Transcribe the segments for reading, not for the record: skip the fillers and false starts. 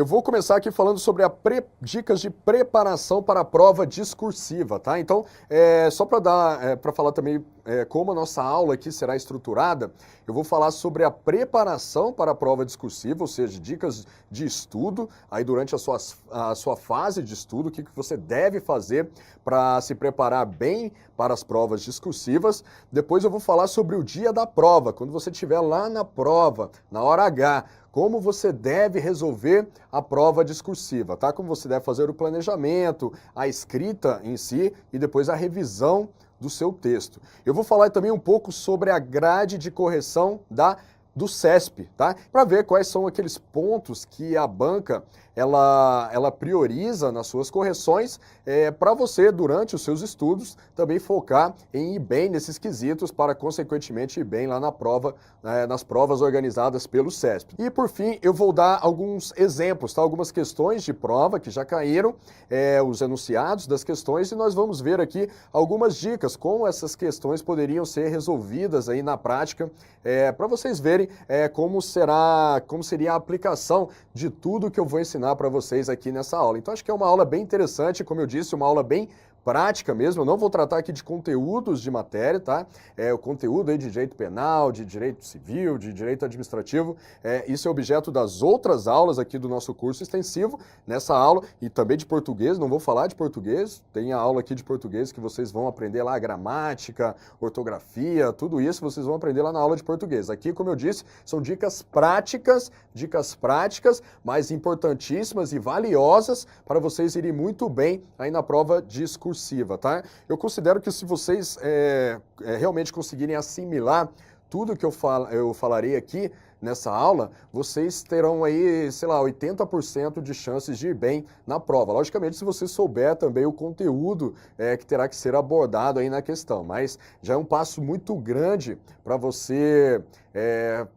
Eu vou começar aqui falando sobre dicas de preparação para a prova discursiva, tá? Então, só para para falar também como a nossa aula aqui será estruturada, eu vou falar sobre a preparação para a prova discursiva, ou seja, dicas de estudo, aí durante a sua fase de estudo, o que você deve fazer para se preparar bem para as provas discursivas. Depois eu vou falar sobre o dia da prova, quando você estiver lá na prova, na hora H, como você deve resolver a prova discursiva, tá? Como você deve fazer o planejamento, a escrita em si e depois a revisão do seu texto. Eu vou falar também um pouco sobre a grade de correção do CESP, tá? Para ver quais são aqueles pontos que a banca ela prioriza nas suas correções para você, durante os seus estudos, também focar em ir bem nesses quesitos para, consequentemente, ir bem lá na prova, nas provas organizadas pelo CESP. E, por fim, eu vou dar alguns exemplos, tá? Algumas questões de prova que já caíram, os enunciados das questões, e nós vamos ver aqui algumas dicas, como essas questões poderiam ser resolvidas aí na prática, para vocês verem como seria a aplicação de tudo que eu vou ensinar para vocês aqui nessa aula. Então acho que é uma aula bem interessante, como eu disse, uma aula bem prática mesmo. Eu não vou tratar aqui de conteúdos de matéria, tá? O conteúdo aí de direito penal, de direito civil, de direito administrativo, isso é objeto das outras aulas aqui do nosso curso extensivo, nessa aula, e também de português. Não vou falar de português, tem a aula aqui de português que vocês vão aprender lá, gramática, ortografia, tudo isso vocês vão aprender lá na aula de português. Aqui, como eu disse, são dicas práticas, mas importantíssimas e valiosas para vocês irem muito bem aí na prova discursiva, tá? Eu considero que se vocês realmente conseguirem assimilar tudo que eu falarei aqui nessa aula, vocês terão aí, sei lá, 80% de chances de ir bem na prova. Logicamente, se você souber também o conteúdo que terá que ser abordado aí na questão, mas já é um passo muito grande para você,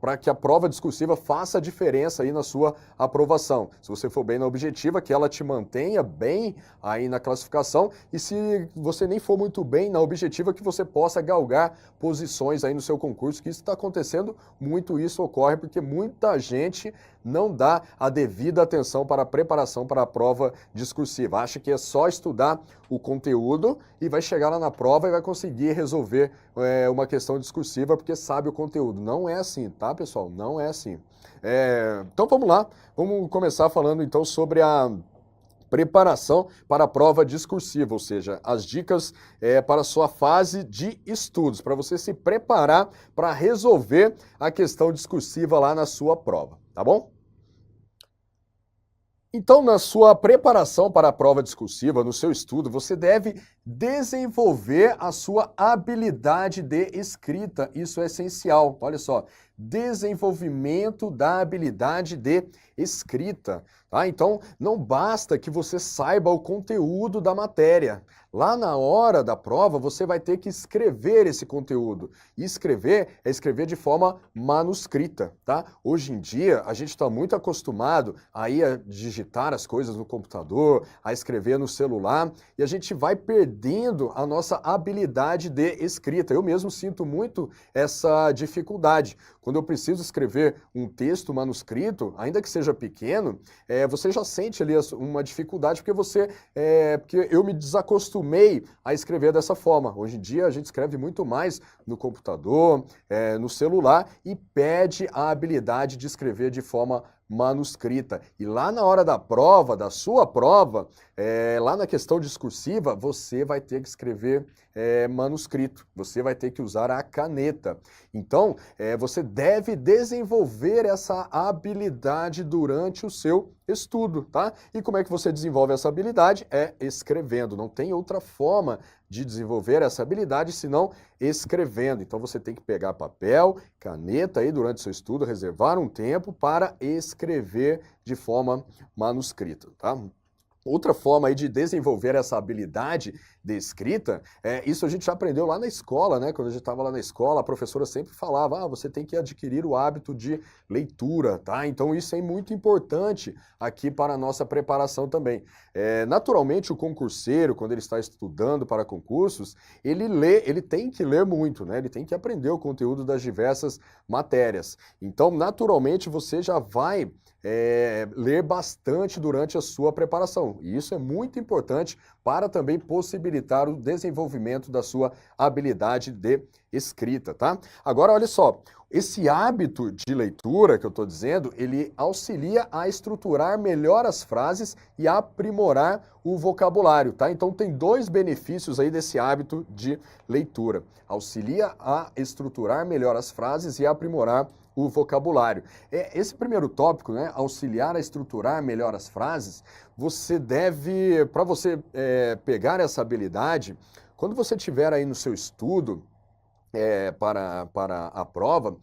para que a prova discursiva faça a diferença aí na sua aprovação. Se você for bem na objetiva, que ela te mantenha bem aí na classificação, e se você nem for muito bem na objetiva, que você possa galgar posições aí no seu concurso, que isso está acontecendo muito, isso ocorre porque muita gente não dá a devida atenção para a preparação para a prova discursiva. Acha que é só estudar o conteúdo e vai chegar lá na prova e vai conseguir resolver uma questão discursiva porque sabe o conteúdo. Não é assim, tá, pessoal? Não é assim. Então vamos lá, vamos começar falando então sobre a preparação para a prova discursiva, ou seja, as dicas para a sua fase de estudos, para você se preparar para resolver a questão discursiva lá na sua prova, tá bom? Então, na sua preparação para a prova discursiva, no seu estudo, você deve desenvolver a sua habilidade de escrita. Isso é essencial. Olha só, desenvolvimento da habilidade de escrita. Tá? Então, não basta que você saiba o conteúdo da matéria. Lá na hora da prova, você vai ter que escrever esse conteúdo. E escrever é escrever de forma manuscrita, tá? Hoje em dia, a gente está muito acostumado a ir a digitar as coisas no computador, a escrever no celular, e a gente vai perdendo a nossa habilidade de escrita. Eu mesmo sinto muito essa dificuldade. Quando eu preciso escrever um texto manuscrito, ainda que seja pequeno, você já sente ali uma dificuldade, porque eu me desacostumei a escrever dessa forma. Hoje em dia a gente escreve muito mais no computador, no celular, e perde a habilidade de escrever de forma manuscrita. E lá na hora da prova, da sua prova, lá na questão discursiva, você vai ter que escrever manuscrito, você vai ter que usar a caneta. Então, você deve desenvolver essa habilidade durante o seu estudo, tá? E como é que você desenvolve essa habilidade? É escrevendo. Não tem outra forma de desenvolver essa habilidade senão escrevendo. Então você tem que pegar papel, caneta aí durante o seu estudo, reservar um tempo para escrever de forma manuscrita, tá? Outra forma aí de desenvolver essa habilidade de escrita, isso a gente já aprendeu lá na escola, né? Quando a gente estava lá na escola, a professora sempre falava, você tem que adquirir o hábito de leitura, tá? Então isso é muito importante aqui para a nossa preparação também. Naturalmente, o concurseiro, quando ele está estudando para concursos, ele tem que ler muito, né? Ele tem que aprender o conteúdo das diversas matérias. Então, naturalmente, você já vai ler bastante durante a sua preparação. E isso é muito importante para também possibilitar o desenvolvimento da sua habilidade de escrita, tá? Agora, olha só, esse hábito de leitura que eu estou dizendo, ele auxilia a estruturar melhor as frases e a aprimorar o vocabulário, tá? Então tem dois benefícios aí desse hábito de leitura. Auxilia a estruturar melhor as frases e a aprimorar o vocabulário. Esse primeiro tópico, né, auxiliar a estruturar melhor as frases, você deve, para você pegar essa habilidade, quando você estiver aí no seu estudo, para a prova,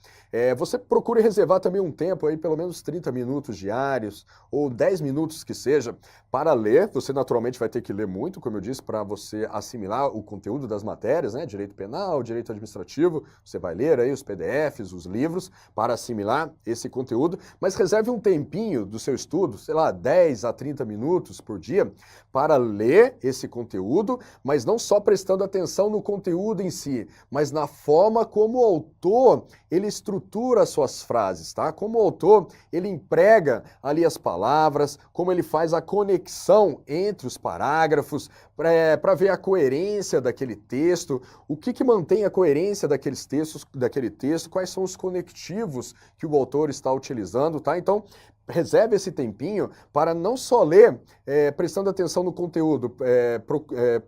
você procure reservar também um tempo, aí, pelo menos 30 minutos diários, ou 10 minutos que seja, para ler. Você naturalmente vai ter que ler muito, como eu disse, para você assimilar o conteúdo das matérias, né? Direito penal, direito administrativo, você vai ler aí os PDFs, os livros, para assimilar esse conteúdo, mas reserve um tempinho do seu estudo, sei lá, 10 a 30 minutos por dia, para ler esse conteúdo, mas não só prestando atenção no conteúdo em si, mas na forma como o autor, ele estrutura as suas frases, tá? Como o autor, ele emprega ali as palavras, como ele faz a conexão entre os parágrafos, para ver a coerência daquele texto, o que mantém a coerência daquele texto, quais são os conectivos que o autor está utilizando, tá? Então, reserve esse tempinho para não só ler prestando atenção no conteúdo,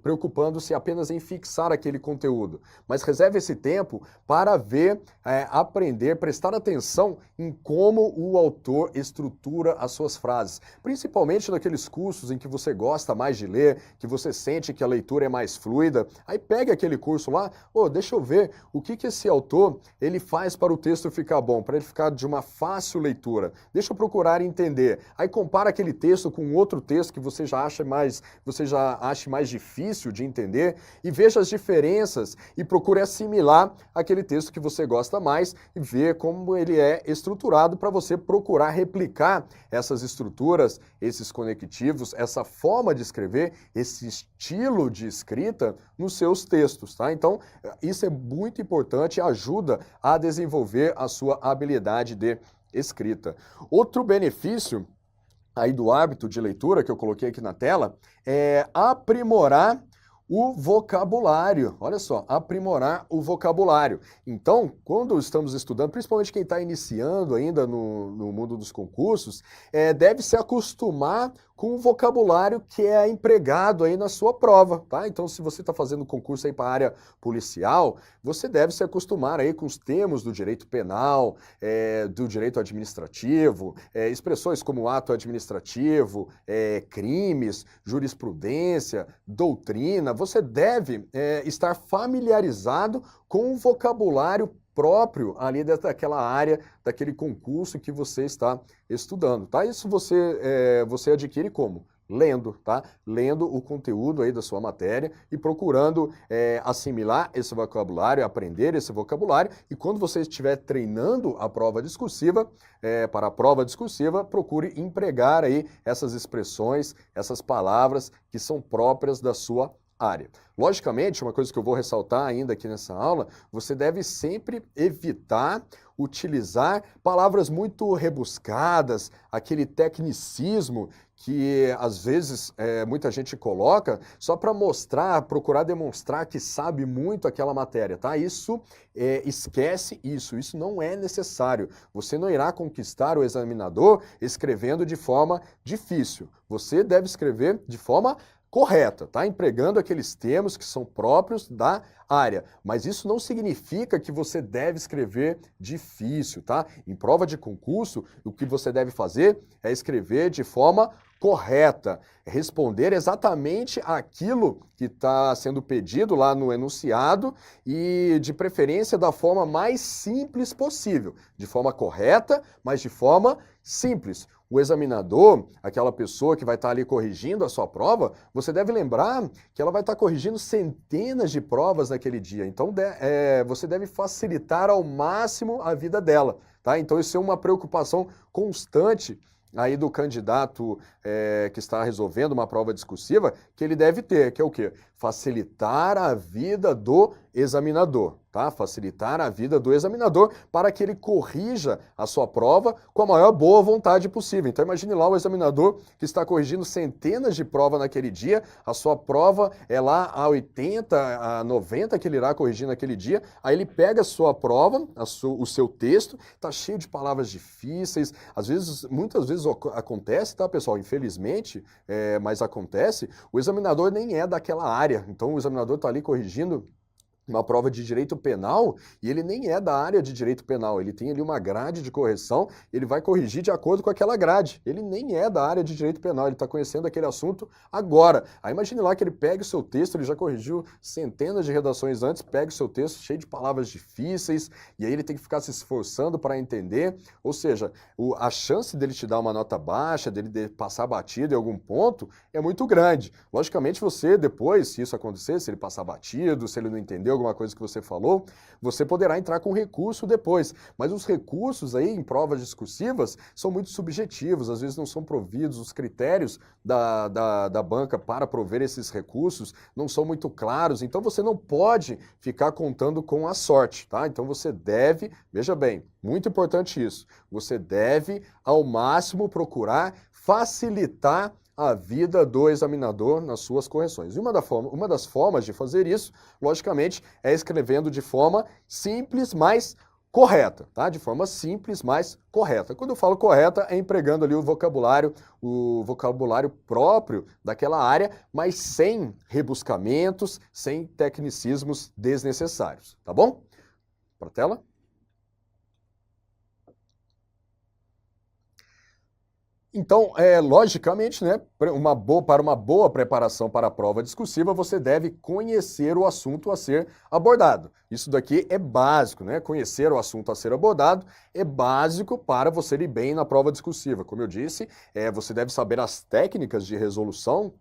preocupando-se apenas em fixar aquele conteúdo, mas reserve esse tempo para ver, aprender, prestar atenção em como o autor estrutura as suas frases, principalmente naqueles cursos em que você gosta mais de ler, que você sente que a leitura é mais fluida. Aí pega aquele curso lá, deixa eu ver o que esse autor ele faz para o texto ficar bom, para ele ficar de uma fácil leitura. Deixa eu procurar entender. Aí compara aquele texto com outro texto que você já acha mais difícil de entender e veja as diferenças e procure assimilar aquele texto que você gosta mais e ver como ele é estruturado para você procurar replicar essas estruturas, esses conectivos, essa forma de escrever, esse estilo de escrita nos seus textos, tá? Então, isso é muito importante e ajuda a desenvolver a sua habilidade de escrita. Outro benefício aí do hábito de leitura que eu coloquei aqui na tela é aprimorar o vocabulário. Olha só, aprimorar o vocabulário. Então, quando estamos estudando, principalmente quem está iniciando ainda no mundo dos concursos, deve se acostumar com o vocabulário que é empregado aí na sua prova, tá? Então, se você está fazendo concurso aí para a área policial, você deve se acostumar aí com os termos do direito penal, do direito administrativo, expressões como ato administrativo, crimes, jurisprudência, doutrina. Você deve estar familiarizado com o vocabulário próprio ali daquela área, daquele concurso que você está estudando, tá? Isso você adquire como? Lendo, tá? Lendo o conteúdo aí da sua matéria e procurando assimilar esse vocabulário, aprender esse vocabulário, e quando você estiver treinando a prova discursiva, para a prova discursiva, procure empregar aí essas expressões, essas palavras que são próprias da sua área. Logicamente, uma coisa que eu vou ressaltar ainda aqui nessa aula, você deve sempre evitar utilizar palavras muito rebuscadas, aquele tecnicismo que às vezes muita gente coloca só para mostrar, procurar demonstrar que sabe muito aquela matéria, tá? Esquece isso não é necessário. Você não irá conquistar o examinador escrevendo de forma difícil. Você deve escrever de forma correta, tá? Empregando aqueles termos que são próprios da área. Mas isso não significa que você deve escrever difícil, tá? Em prova de concurso, o que você deve fazer é escrever de forma correta, responder exatamente aquilo que está sendo pedido lá no enunciado e, de preferência, da forma mais simples possível. De forma correta, mas de forma simples. o examinador, aquela pessoa que vai estar ali corrigindo a sua prova, você deve lembrar que ela vai estar corrigindo centenas de provas naquele dia. Então, você deve facilitar ao máximo a vida dela, tá? Então, isso é uma preocupação constante aí do candidato que está resolvendo uma prova discursiva, que ele deve ter, que é o quê? Facilitar a vida do examinador, tá? Facilitar a vida do examinador para que ele corrija a sua prova com a maior boa vontade possível. Então imagine lá o examinador que está corrigindo centenas de provas naquele dia, a sua prova é lá a 80, a 90 que ele irá corrigir naquele dia, aí ele pega a sua prova, o seu texto, está cheio de palavras difíceis, às vezes, muitas vezes acontece, tá, pessoal? Infelizmente, mas acontece, o examinador nem é daquela área, então o examinador está ali corrigindo uma prova de direito penal e ele nem é da área de direito penal, ele tem ali uma grade de correção, ele vai corrigir de acordo com aquela grade, ele nem é da área de direito penal, ele está conhecendo aquele assunto agora. Aí imagine lá que ele pega o seu texto, ele já corrigiu centenas de redações antes, pega o seu texto cheio de palavras difíceis e aí ele tem que ficar se esforçando para entender, ou seja, a chance dele te dar uma nota baixa, dele passar batido em algum ponto é muito grande. Logicamente você depois, se isso acontecer, se ele passar batido, se ele não entendeu alguma coisa que você falou, você poderá entrar com recurso depois. Mas os recursos aí em provas discursivas são muito subjetivos, às vezes não são providos, os critérios da banca para prover esses recursos não são muito claros, então você não pode ficar contando com a sorte, tá? Então você deve, veja bem, muito importante isso, você deve ao máximo procurar facilitar a vida do examinador nas suas correções. E uma das formas de fazer isso, logicamente, é escrevendo de forma simples, mas correta, tá? De forma simples, mas correta. Quando eu falo correta, é empregando ali o vocabulário próprio daquela área, mas sem rebuscamentos, sem tecnicismos desnecessários, tá bom? Para a tela. Então, logicamente, né, para uma boa preparação para a prova discursiva, você deve conhecer o assunto a ser abordado. Isso daqui é básico, né? Conhecer o assunto a ser abordado é básico para você ir bem na prova discursiva. Como eu disse, você deve saber as técnicas de resolução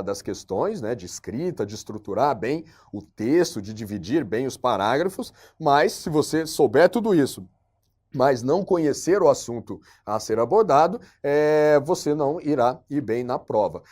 das questões, né, de escrita, de estruturar bem o texto, de dividir bem os parágrafos, mas se você souber tudo isso, mas não conhecer o assunto a ser abordado, você não irá ir bem na prova.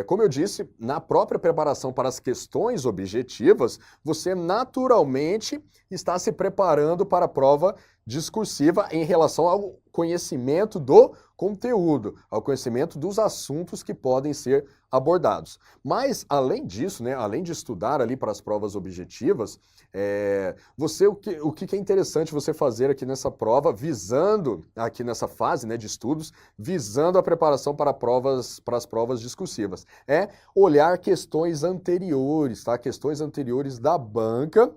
Como eu disse, na própria preparação para as questões objetivas, você naturalmente está se preparando para a prova discursiva em relação ao conhecimento do conteúdo, ao conhecimento dos assuntos que podem ser abordados. Mas, além disso, né, além de estudar ali para as provas objetivas, o que é interessante você fazer aqui nessa prova, visando, aqui nessa fase, né, de estudos, visando a preparação para as provas discursivas, é olhar questões anteriores, tá? Questões anteriores da banca,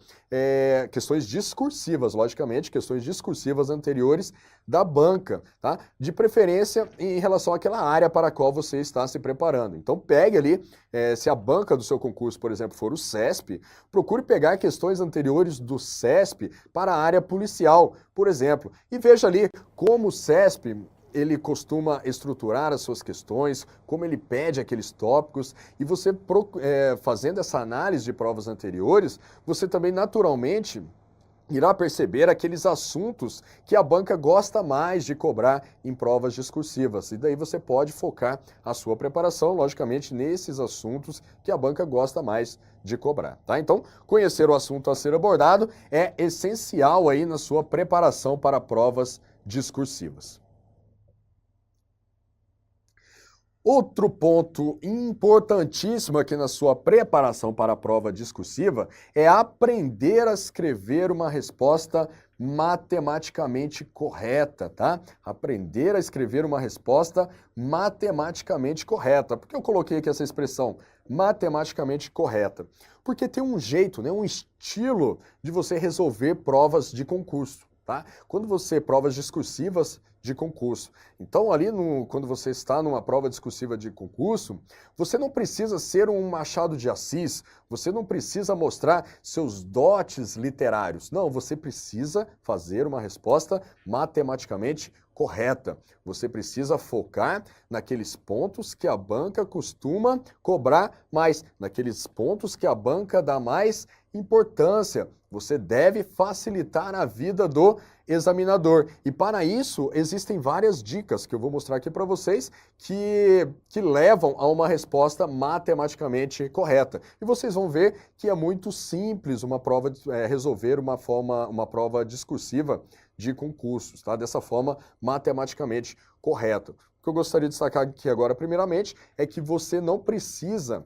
questões discursivas, logicamente, questões discursivas anteriores da banca, tá? De preferência em relação àquela área para a qual você está se preparando. Então pegue ali, se a banca do seu concurso, por exemplo, for o CESP, procure pegar questões anteriores do CESP para a área policial, por exemplo, e veja ali como o CESP ele costuma estruturar as suas questões, como ele pede aqueles tópicos, e você fazendo essa análise de provas anteriores, você também naturalmente irá perceber aqueles assuntos que a banca gosta mais de cobrar em provas discursivas. E daí você pode focar a sua preparação, logicamente, nesses assuntos que a banca gosta mais de cobrar, tá? Então, conhecer o assunto a ser abordado é essencial aí na sua preparação para provas discursivas. Outro ponto importantíssimo aqui na sua preparação para a prova discursiva é aprender a escrever uma resposta matematicamente correta, tá? Aprender a escrever uma resposta matematicamente correta. Por que eu coloquei aqui essa expressão matematicamente correta? Porque tem um jeito, né, um estilo de você resolver provas de concurso, tá? Quando você provas discursivas de concurso. Então, ali, quando você está numa prova discursiva de concurso, você não precisa ser um Machado de Assis, você não precisa mostrar seus dotes literários. Não, você precisa fazer uma resposta matematicamente correta. Você precisa focar naqueles pontos que a banca costuma cobrar mais, naqueles pontos que a banca dá mais importância. Você deve facilitar a vida do examinador. E para isso, existem várias dicas que eu vou mostrar aqui para vocês que levam a uma resposta matematicamente correta. E vocês vão ver que é muito simples uma prova resolver uma prova discursiva de concursos, tá? Dessa forma matematicamente correta. O que eu gostaria de destacar aqui agora, primeiramente, é que você não precisa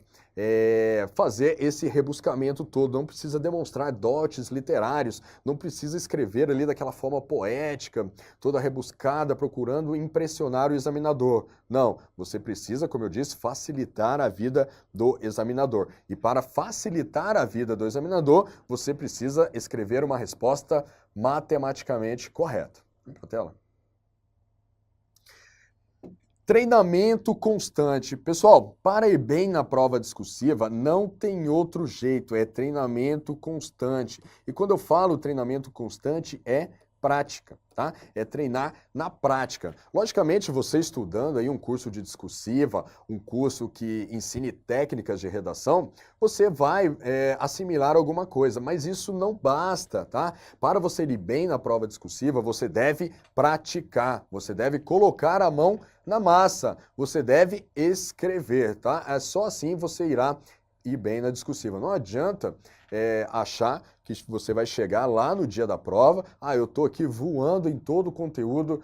fazer esse rebuscamento todo, não precisa demonstrar dotes literários, não precisa escrever ali daquela forma poética, toda rebuscada, procurando impressionar o examinador. Não, você precisa, como eu disse, facilitar a vida do examinador. E para facilitar a vida do examinador, você precisa escrever uma resposta matematicamente correta. Vem para a tela. Treinamento constante. Pessoal, para ir bem na prova discursiva, não tem outro jeito, é treinamento constante. E quando eu falo treinamento constante, é prática, tá? É treinar na prática. Logicamente, você estudando aí um curso de discursiva, um curso que ensine técnicas de redação, você vai assimilar alguma coisa, mas isso não basta, tá? Para você ir bem na prova discursiva, você deve praticar, você deve colocar a mão na massa, você deve escrever, tá? É só assim você irá ir bem na discursiva. Não adianta achar que você vai chegar lá no dia da prova, eu estou aqui voando em todo o conteúdo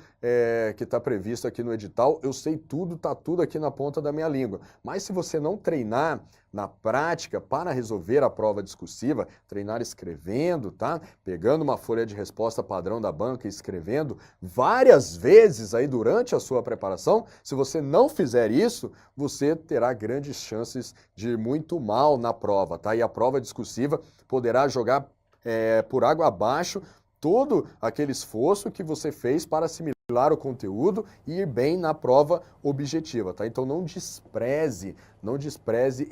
que está previsto aqui no edital, eu sei tudo, está tudo aqui na ponta da minha língua. Mas se você não treinar na prática para resolver a prova discursiva, treinar escrevendo, tá? Pegando uma folha de resposta padrão da banca e escrevendo várias vezes aí durante a sua preparação, se você não fizer isso, você terá grandes chances de ir muito mal na prova, tá? E a prova discursiva poderá jogar por água abaixo todo aquele esforço que você fez para assimilar o conteúdo e ir bem na prova objetiva, tá? Então não despreze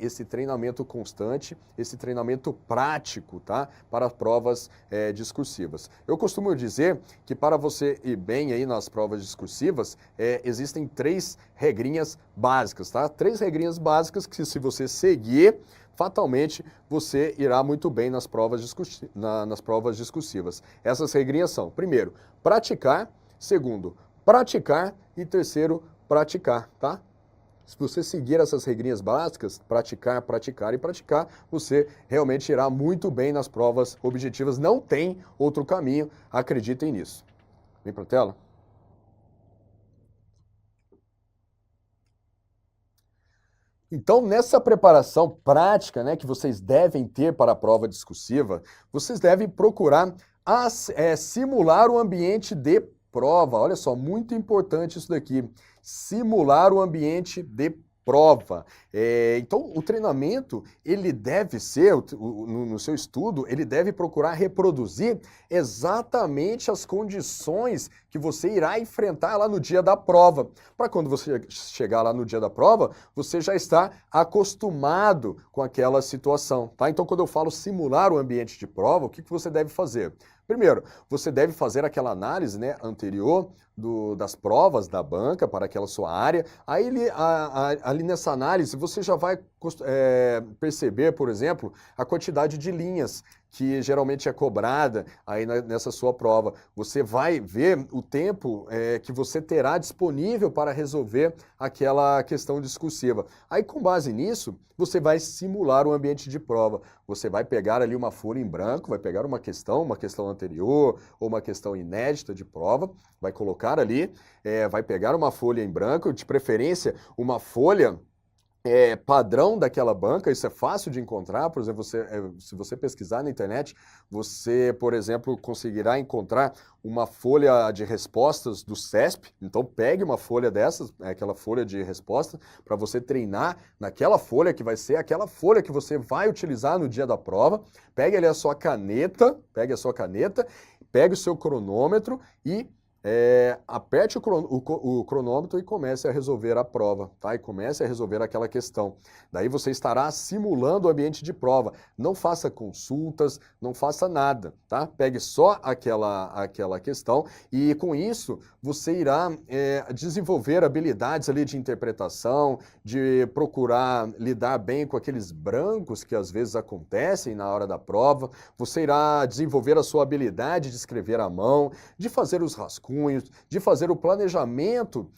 esse treinamento constante, esse treinamento prático, tá? Para provas discursivas. Eu costumo dizer que para você ir bem aí nas provas discursivas, existem 3 regrinhas básicas, tá? 3 regrinhas básicas que se você seguir, fatalmente você irá muito bem nas provas discursivas. Essas regrinhas são, primeiro, praticar, segundo, praticar e terceiro, praticar, tá? Se você seguir essas regrinhas básicas, praticar, praticar e praticar, você realmente irá muito bem nas provas objetivas. Não tem outro caminho, acreditem nisso. Vem para a tela. Então, nessa preparação prática, né, que vocês devem ter para a prova discursiva, vocês devem procurar simular o ambiente de prova. Olha só, muito importante isso daqui. Simular o ambiente de prova. Então, o treinamento, ele deve ser, no seu estudo, ele deve procurar reproduzir exatamente as condições que você irá enfrentar lá no dia da prova. Para quando você chegar lá no dia da prova, você já está acostumado com aquela situação, tá? Então, quando eu falo simular o ambiente de prova, o que você deve fazer? Primeiro, você deve fazer aquela análise, né, anterior das provas da banca para aquela sua área. Aí ali nessa análise você já vai perceber, por exemplo, a quantidade de linhas que geralmente é cobrada aí nessa sua prova. Você vai ver o tempo que você terá disponível para resolver aquela questão discursiva. Aí, com base nisso, você vai simular o ambiente de prova. Você vai pegar ali uma folha em branco, vai pegar uma questão anterior ou uma questão inédita de prova, vai colocar ali, vai pegar uma folha em branco, de preferência uma folha padrão daquela banca. Isso é fácil de encontrar. Por exemplo, se você pesquisar na internet, você, por exemplo, conseguirá encontrar uma folha de respostas do CESP. Então, pegue uma folha dessas, aquela folha de resposta, para você treinar naquela folha, que vai ser aquela folha que você vai utilizar no dia da prova. Pegue ali a sua caneta, pegue o seu cronômetro e aperte o cronômetro e comece a resolver a prova, tá? E comece a resolver aquela questão. Daí você estará simulando o ambiente de prova. Não faça consultas, não faça nada, tá? Pegue só aquela questão e com isso você irá desenvolver habilidades ali de interpretação, de procurar lidar bem com aqueles brancos que às vezes acontecem na hora da prova. Você irá desenvolver a sua habilidade de escrever à mão, de fazer os rascunhos, de fazer o planejamento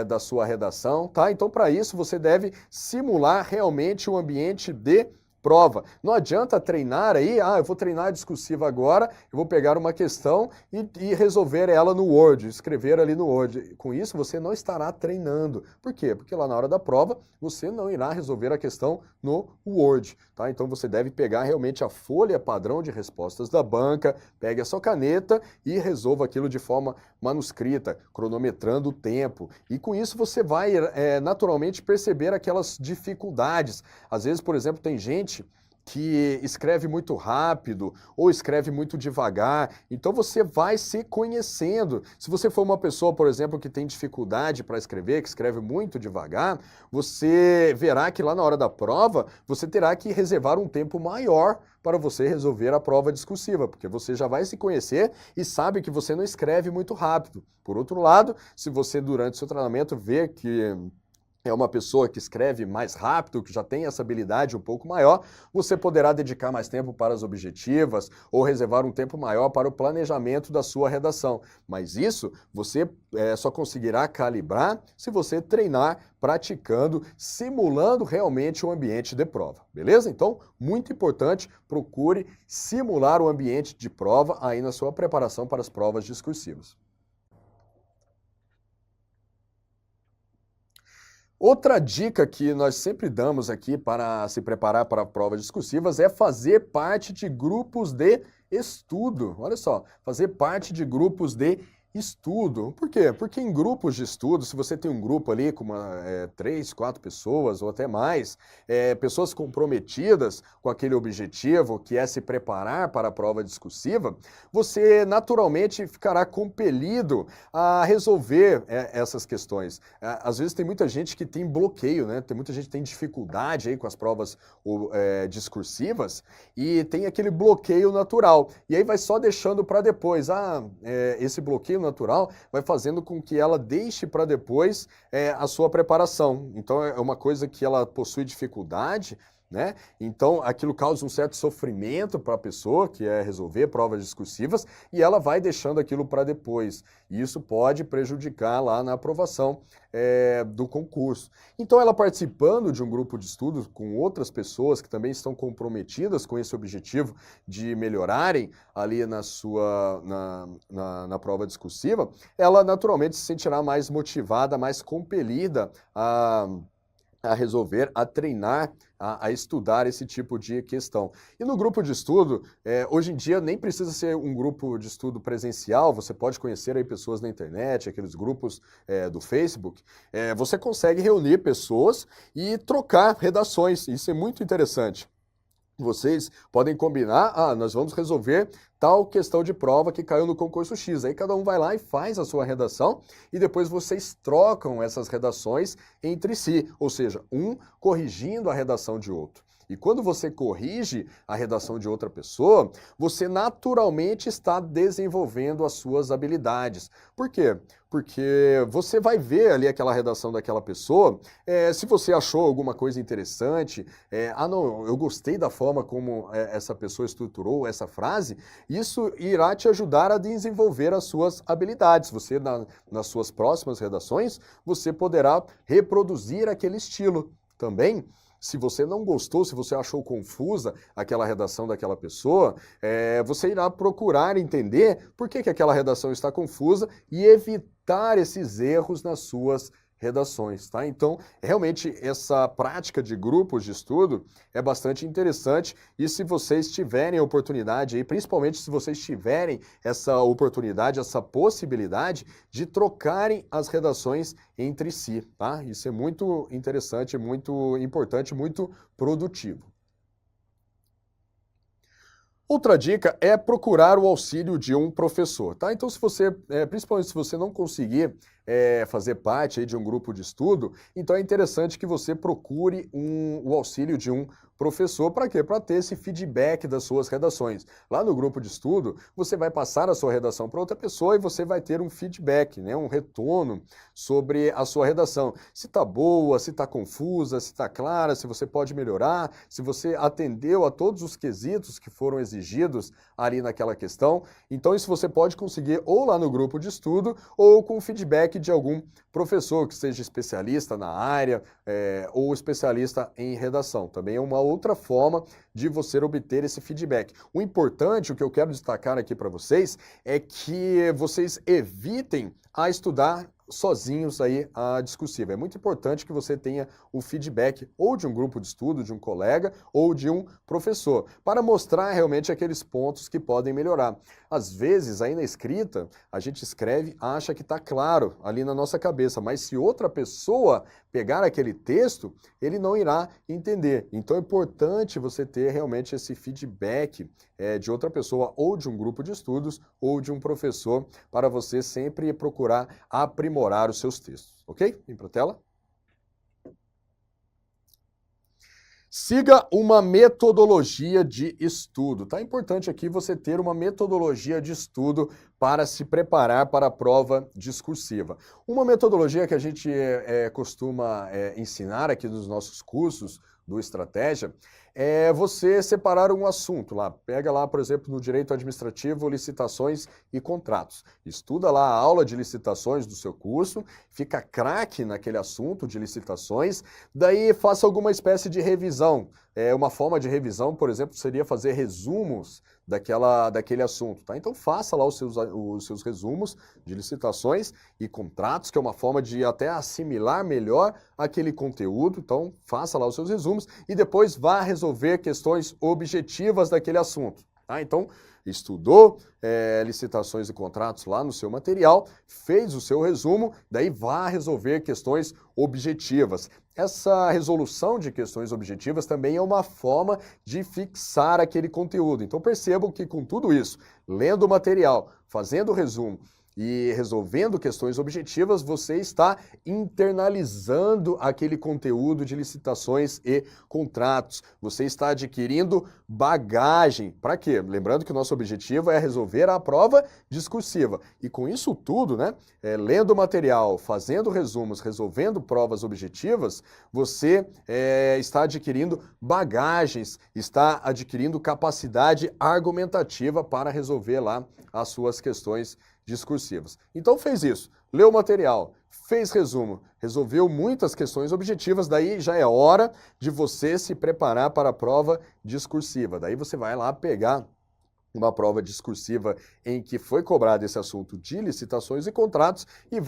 da sua redação, tá? Então, para isso, você deve simular realmente o ambiente de prova. Não adianta treinar aí, eu vou treinar a discursiva agora, eu vou pegar uma questão e resolver ela no Word, escrever ali no Word. Com isso, você não estará treinando. Por quê? Porque lá na hora da prova, você não irá resolver a questão no Word, tá? Então, você deve pegar realmente a folha padrão de respostas da banca, pegue a sua caneta e resolva aquilo de forma manuscrita, cronometrando o tempo. E com isso, você vai naturalmente perceber aquelas dificuldades. Às vezes, por exemplo, tem gente que escreve muito rápido ou escreve muito devagar, então você vai se conhecendo. Se você for uma pessoa, por exemplo, que tem dificuldade para escrever, que escreve muito devagar, você verá que lá na hora da prova, você terá que reservar um tempo maior para você resolver a prova discursiva, porque você já vai se conhecer e sabe que você não escreve muito rápido. Por outro lado, se você durante o seu treinamento vê que é uma pessoa que escreve mais rápido, que já tem essa habilidade um pouco maior, você poderá dedicar mais tempo para as objetivas ou reservar um tempo maior para o planejamento da sua redação. Mas isso você só conseguirá calibrar se você treinar, praticando, simulando realmente o ambiente de prova, beleza? Então, muito importante, procure simular o ambiente de prova aí na sua preparação para as provas discursivas. Outra dica que nós sempre damos aqui para se preparar para provas discursivas é fazer parte de grupos de estudo. Olha só, fazer parte de grupos de estudo. Por quê? Porque em grupos de estudo, se você tem um grupo ali com 3, 4 pessoas ou até mais, pessoas comprometidas com aquele objetivo que é se preparar para a prova discursiva, você naturalmente ficará compelido a resolver essas questões. Às vezes tem muita gente que tem bloqueio, né? Tem muita gente que tem dificuldade aí com as provas discursivas e tem aquele bloqueio natural. E aí vai só deixando para depois. Esse bloqueio natural vai fazendo com que ela deixe para depois a sua preparação. Então é uma coisa que ela possui dificuldade, né? Então aquilo causa um certo sofrimento para a pessoa que é resolver provas discursivas e ela vai deixando aquilo para depois. E isso pode prejudicar lá na aprovação do concurso. Então ela participando de um grupo de estudos com outras pessoas que também estão comprometidas com esse objetivo de melhorarem ali na prova discursiva, ela naturalmente se sentirá mais motivada, mais compelida a resolver, a treinar, a estudar esse tipo de questão. E no grupo de estudo, hoje em dia nem precisa ser um grupo de estudo presencial, você pode conhecer aí pessoas na internet, aqueles grupos do Facebook, você consegue reunir pessoas e trocar redações, isso é muito interessante. Vocês podem combinar, nós vamos resolver tal questão de prova que caiu no concurso X. Aí cada um vai lá e faz a sua redação e depois vocês trocam essas redações entre si, ou seja, um corrigindo a redação de outro. E quando você corrige a redação de outra pessoa, você naturalmente está desenvolvendo as suas habilidades. Por quê? Porque você vai ver ali aquela redação daquela pessoa, se você achou alguma coisa interessante, não, eu gostei da forma como essa pessoa estruturou essa frase, isso irá te ajudar a desenvolver as suas habilidades. Você, nas suas próximas redações, você poderá reproduzir aquele estilo também. Se você não gostou, se você achou confusa aquela redação daquela pessoa, você irá procurar entender por que aquela redação está confusa e evitar esses erros nas suas redações, tá? Então, realmente, essa prática de grupos de estudo é bastante interessante e se vocês tiverem a oportunidade, aí, principalmente se vocês tiverem essa oportunidade, essa possibilidade de trocarem as redações entre si, tá? Isso é muito interessante, muito importante, muito produtivo. Outra dica é procurar o auxílio de um professor, tá? Então, se você, principalmente se você não conseguir fazer parte aí de um grupo de estudo, então é interessante que você procure o auxílio de um professor. Para quê? Para ter esse feedback das suas redações. Lá no grupo de estudo, você vai passar a sua redação para outra pessoa e você vai ter um feedback, né? Um retorno sobre a sua redação. Se está boa, se está confusa, se está clara, se você pode melhorar, se você atendeu a todos os quesitos que foram exigidos ali naquela questão. Então, isso você pode conseguir ou lá no grupo de estudo ou com feedback de algum professor que seja especialista na área ou especialista em redação. Também é uma outra forma de você obter esse feedback. O importante, o que eu quero destacar aqui para vocês, é que vocês evitem a estudar sozinhos aí a discursiva. É muito importante que você tenha o feedback ou de um grupo de estudo, de um colega ou de um professor, para mostrar realmente aqueles pontos que podem melhorar. Às vezes, aí na escrita, a gente escreve, acha que está claro ali na nossa cabeça, mas se outra pessoa pegar aquele texto, ele não irá entender. Então é importante você ter realmente esse feedback de outra pessoa ou de um grupo de estudos ou de um professor para você sempre procurar aprimorar os seus textos, ok? Vem para a tela. Siga uma metodologia de estudo. Tá importante aqui você ter uma metodologia de estudo para se preparar para a prova discursiva. Uma metodologia que a gente costuma ensinar aqui nos nossos cursos do Estratégia é você separar um assunto lá. Pega lá, por exemplo, no direito administrativo, licitações e contratos. Estuda lá a aula de licitações do seu curso, fica craque naquele assunto de licitações, daí faça alguma espécie de revisão. Uma forma de revisão, por exemplo, seria fazer resumos daquele assunto, tá? Então faça lá os seus resumos de licitações e contratos, que é uma forma de até assimilar melhor aquele conteúdo. Então faça lá os seus resumos e depois vá resolver questões objetivas daquele assunto, tá? Então estudou licitações e contratos lá no seu material, fez o seu resumo, daí vá resolver questões objetivas. Essa resolução de questões objetivas também é uma forma de fixar aquele conteúdo. Então percebam que com tudo isso, lendo o material, fazendo o resumo e resolvendo questões objetivas, você está internalizando aquele conteúdo de licitações e contratos. Você está adquirindo bagagem. Para quê? Lembrando que o nosso objetivo é resolver a prova discursiva. E com isso tudo, né, lendo o material, fazendo resumos, resolvendo provas objetivas, você está adquirindo bagagens, está adquirindo capacidade argumentativa para resolver lá as suas questões discursivas. Então fez isso, leu o material, fez resumo, resolveu muitas questões objetivas, daí já é hora de você se preparar para a prova discursiva. Daí você vai lá pegar uma prova discursiva em que foi cobrado esse assunto de licitações e contratos e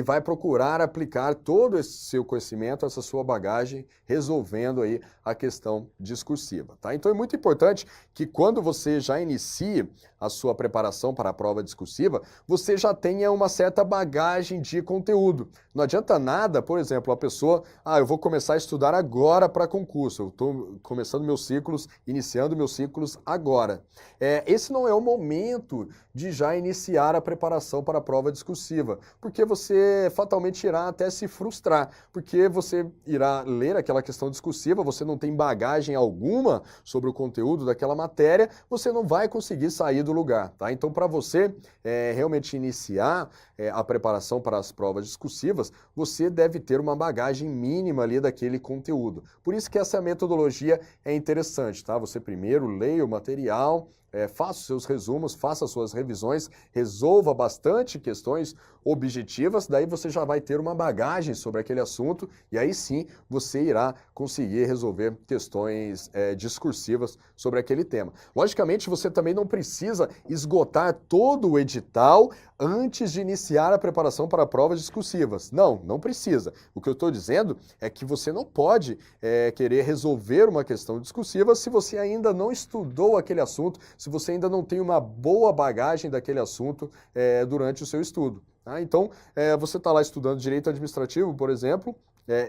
vai procurar aplicar todo esse seu conhecimento, essa sua bagagem, resolvendo aí a questão discursiva, tá? Então é muito importante que quando você já inicie a sua preparação para a prova discursiva, você já tenha uma certa bagagem de conteúdo. Não adianta nada, por exemplo, a pessoa, eu vou começar a estudar agora para concurso, eu estou começando meus ciclos, iniciando meus ciclos agora. Esse não é o momento de já iniciar a preparação para a prova discursiva, porque você fatalmente irá até se frustrar, porque você irá ler aquela questão discursiva, você não tem bagagem alguma sobre o conteúdo daquela matéria, você não vai conseguir sair do lugar, tá? Então, para você realmente iniciar a preparação para as provas discursivas, você deve ter uma bagagem mínima ali daquele conteúdo. Por isso que essa metodologia é interessante, tá? Você primeiro leia o material, faça os seus resumos, faça as suas revisões, resolva bastante questões objetivas, daí você já vai ter uma bagagem sobre aquele assunto e aí sim você irá conseguir resolver questões discursivas sobre aquele tema. Logicamente, você também não precisa esgotar todo o edital antes de iniciar a preparação para provas discursivas. Não precisa. O que eu estou dizendo é que você não pode querer resolver uma questão discursiva se você ainda não estudou aquele assunto, se você ainda não tem uma boa bagagem daquele assunto durante o seu estudo. Tá? Então, você está lá estudando direito administrativo, por exemplo,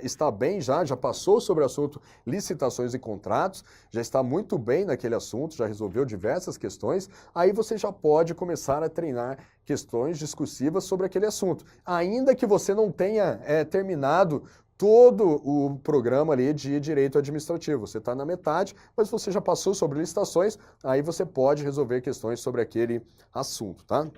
está bem já passou sobre o assunto licitações e contratos, já está muito bem naquele assunto, já resolveu diversas questões, aí você já pode começar a treinar questões discursivas sobre aquele assunto. Ainda que você não tenha terminado todo o programa ali de direito administrativo. Você está na metade, mas você já passou sobre licitações, aí você pode resolver questões sobre aquele assunto, tá?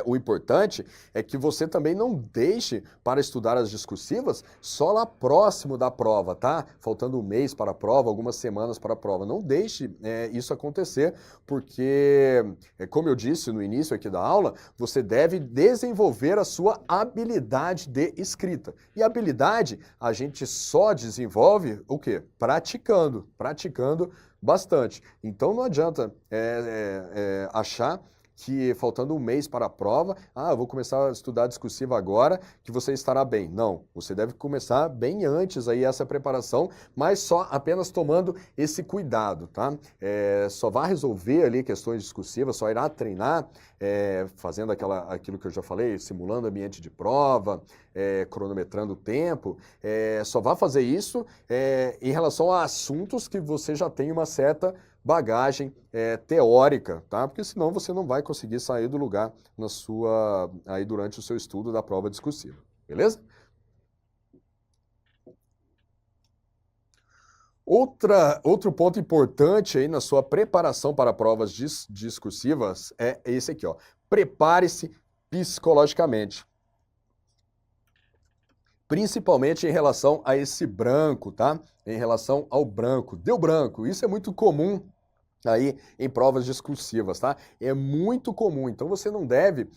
O importante é que você também não deixe para estudar as discursivas só lá próximo da prova, tá? Faltando um mês para a prova, algumas semanas para a prova. Não deixe isso acontecer, porque, como eu disse no início aqui da aula, você deve desenvolver a sua habilidade de escrita. E habilidade a gente só desenvolve o quê? Praticando bastante. Então não adianta achar que faltando um mês para a prova, eu vou começar a estudar discursiva agora, que você estará bem. Não, você deve começar bem antes aí essa preparação, mas só apenas tomando esse cuidado, tá? Só vai resolver ali questões discursivas, só irá treinar fazendo aquilo que eu já falei, simulando ambiente de prova, cronometrando o tempo, só vai fazer isso em relação a assuntos que você já tem uma certa bagagem teórica, tá? Porque senão você não vai conseguir sair do lugar aí durante o seu estudo da prova discursiva, beleza? Outro ponto importante aí na sua preparação para provas discursivas é esse aqui, ó. Prepare-se psicologicamente. Principalmente em relação a esse branco, tá? Em relação ao branco. Deu branco, isso é muito comum aí em provas discursivas, tá? É muito comum, então você não deve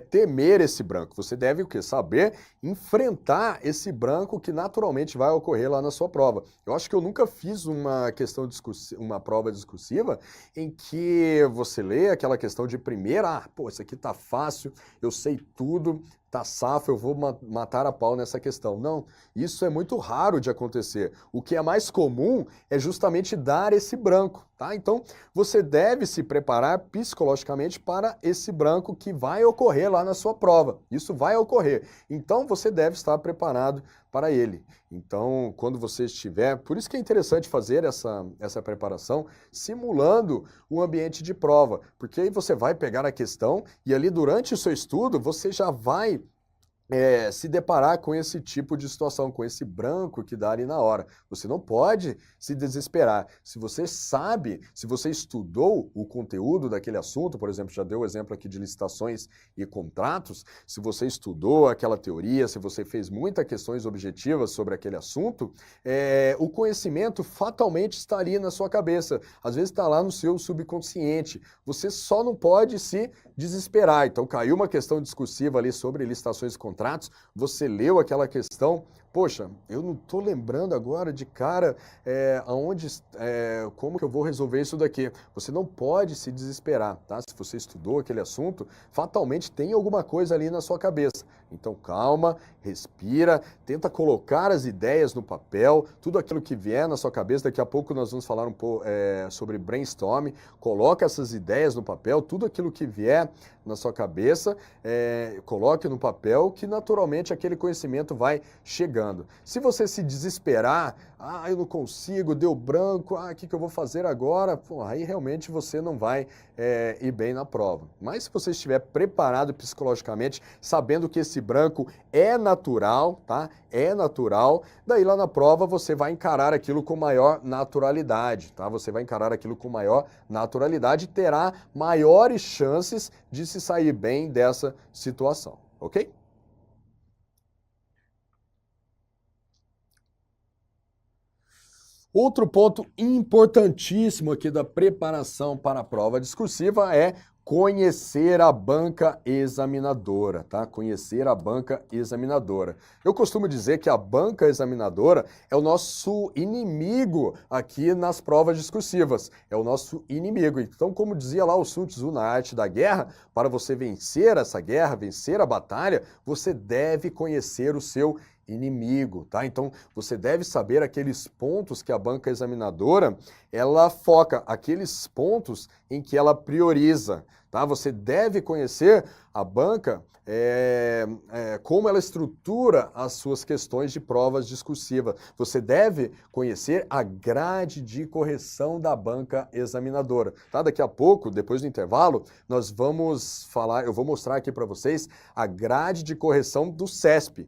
temer esse branco, você deve o quê? Saber enfrentar esse branco que naturalmente vai ocorrer lá na sua prova. Eu acho que eu nunca fiz uma prova discursiva em que você lê aquela questão de primeira, pô, isso aqui tá fácil, eu sei tudo, tá safo, eu vou matar a pau nessa questão. Não, isso é muito raro de acontecer. O que é mais comum é justamente dar esse branco, tá? Então, você deve se preparar psicologicamente para esse branco que vai ocorrer lá na sua prova. Isso vai ocorrer. Então, você deve estar preparado para ele. Então, quando você estiver... Por isso que é interessante fazer essa preparação simulando o ambiente de prova, porque aí você vai pegar a questão e ali durante o seu estudo você já vai se deparar com esse tipo de situação, com esse branco que dá ali na hora. Você não pode se desesperar. Se você sabe, se você estudou o conteúdo daquele assunto, por exemplo, já deu o exemplo aqui de licitações e contratos, se você estudou aquela teoria, se você fez muitas questões objetivas sobre aquele assunto, o conhecimento fatalmente está ali na sua cabeça. Às vezes está lá no seu subconsciente. Você só não pode se desesperar. Então caiu uma questão discursiva ali sobre licitações e contratos, você leu aquela questão, poxa, eu não estou lembrando agora de cara como que eu vou resolver isso daqui. Você não pode se desesperar, tá? Se você estudou aquele assunto, fatalmente tem alguma coisa ali na sua cabeça. Então calma, respira, tenta colocar as ideias no papel, tudo aquilo que vier na sua cabeça. Daqui a pouco nós vamos falar um pouco sobre brainstorming. Coloca essas ideias no papel, tudo aquilo que vier na sua cabeça, coloque no papel, que naturalmente aquele conhecimento vai chegando. Se você se desesperar, eu não consigo, deu branco, o que eu vou fazer agora? Pô, aí realmente você não vai ir bem na prova. Mas se você estiver preparado psicologicamente, sabendo que esse branco é natural, tá? É natural, daí lá na prova você vai encarar aquilo com maior naturalidade, tá? Você vai encarar aquilo com maior naturalidade e terá maiores chances de se sair bem dessa situação, ok? Outro ponto importantíssimo aqui da preparação para a prova discursiva é conhecer a banca examinadora, tá? Conhecer a banca examinadora. Eu costumo dizer que a banca examinadora é o nosso inimigo aqui nas provas discursivas. É o nosso inimigo. Então, como dizia lá o Sun Tzu na Arte da Guerra, para você vencer essa guerra, vencer a batalha, você deve conhecer o seu inimigo, tá? Então, você deve saber aqueles pontos que a banca examinadora, ela foca, aqueles pontos em que ela prioriza. tá? Você deve conhecer a banca, como ela estrutura as suas questões de provas discursivas. Você deve conhecer a grade de correção da banca examinadora, tá? Daqui a pouco, depois do intervalo, nós vamos falar, eu vou mostrar aqui para vocês a grade de correção do CESP,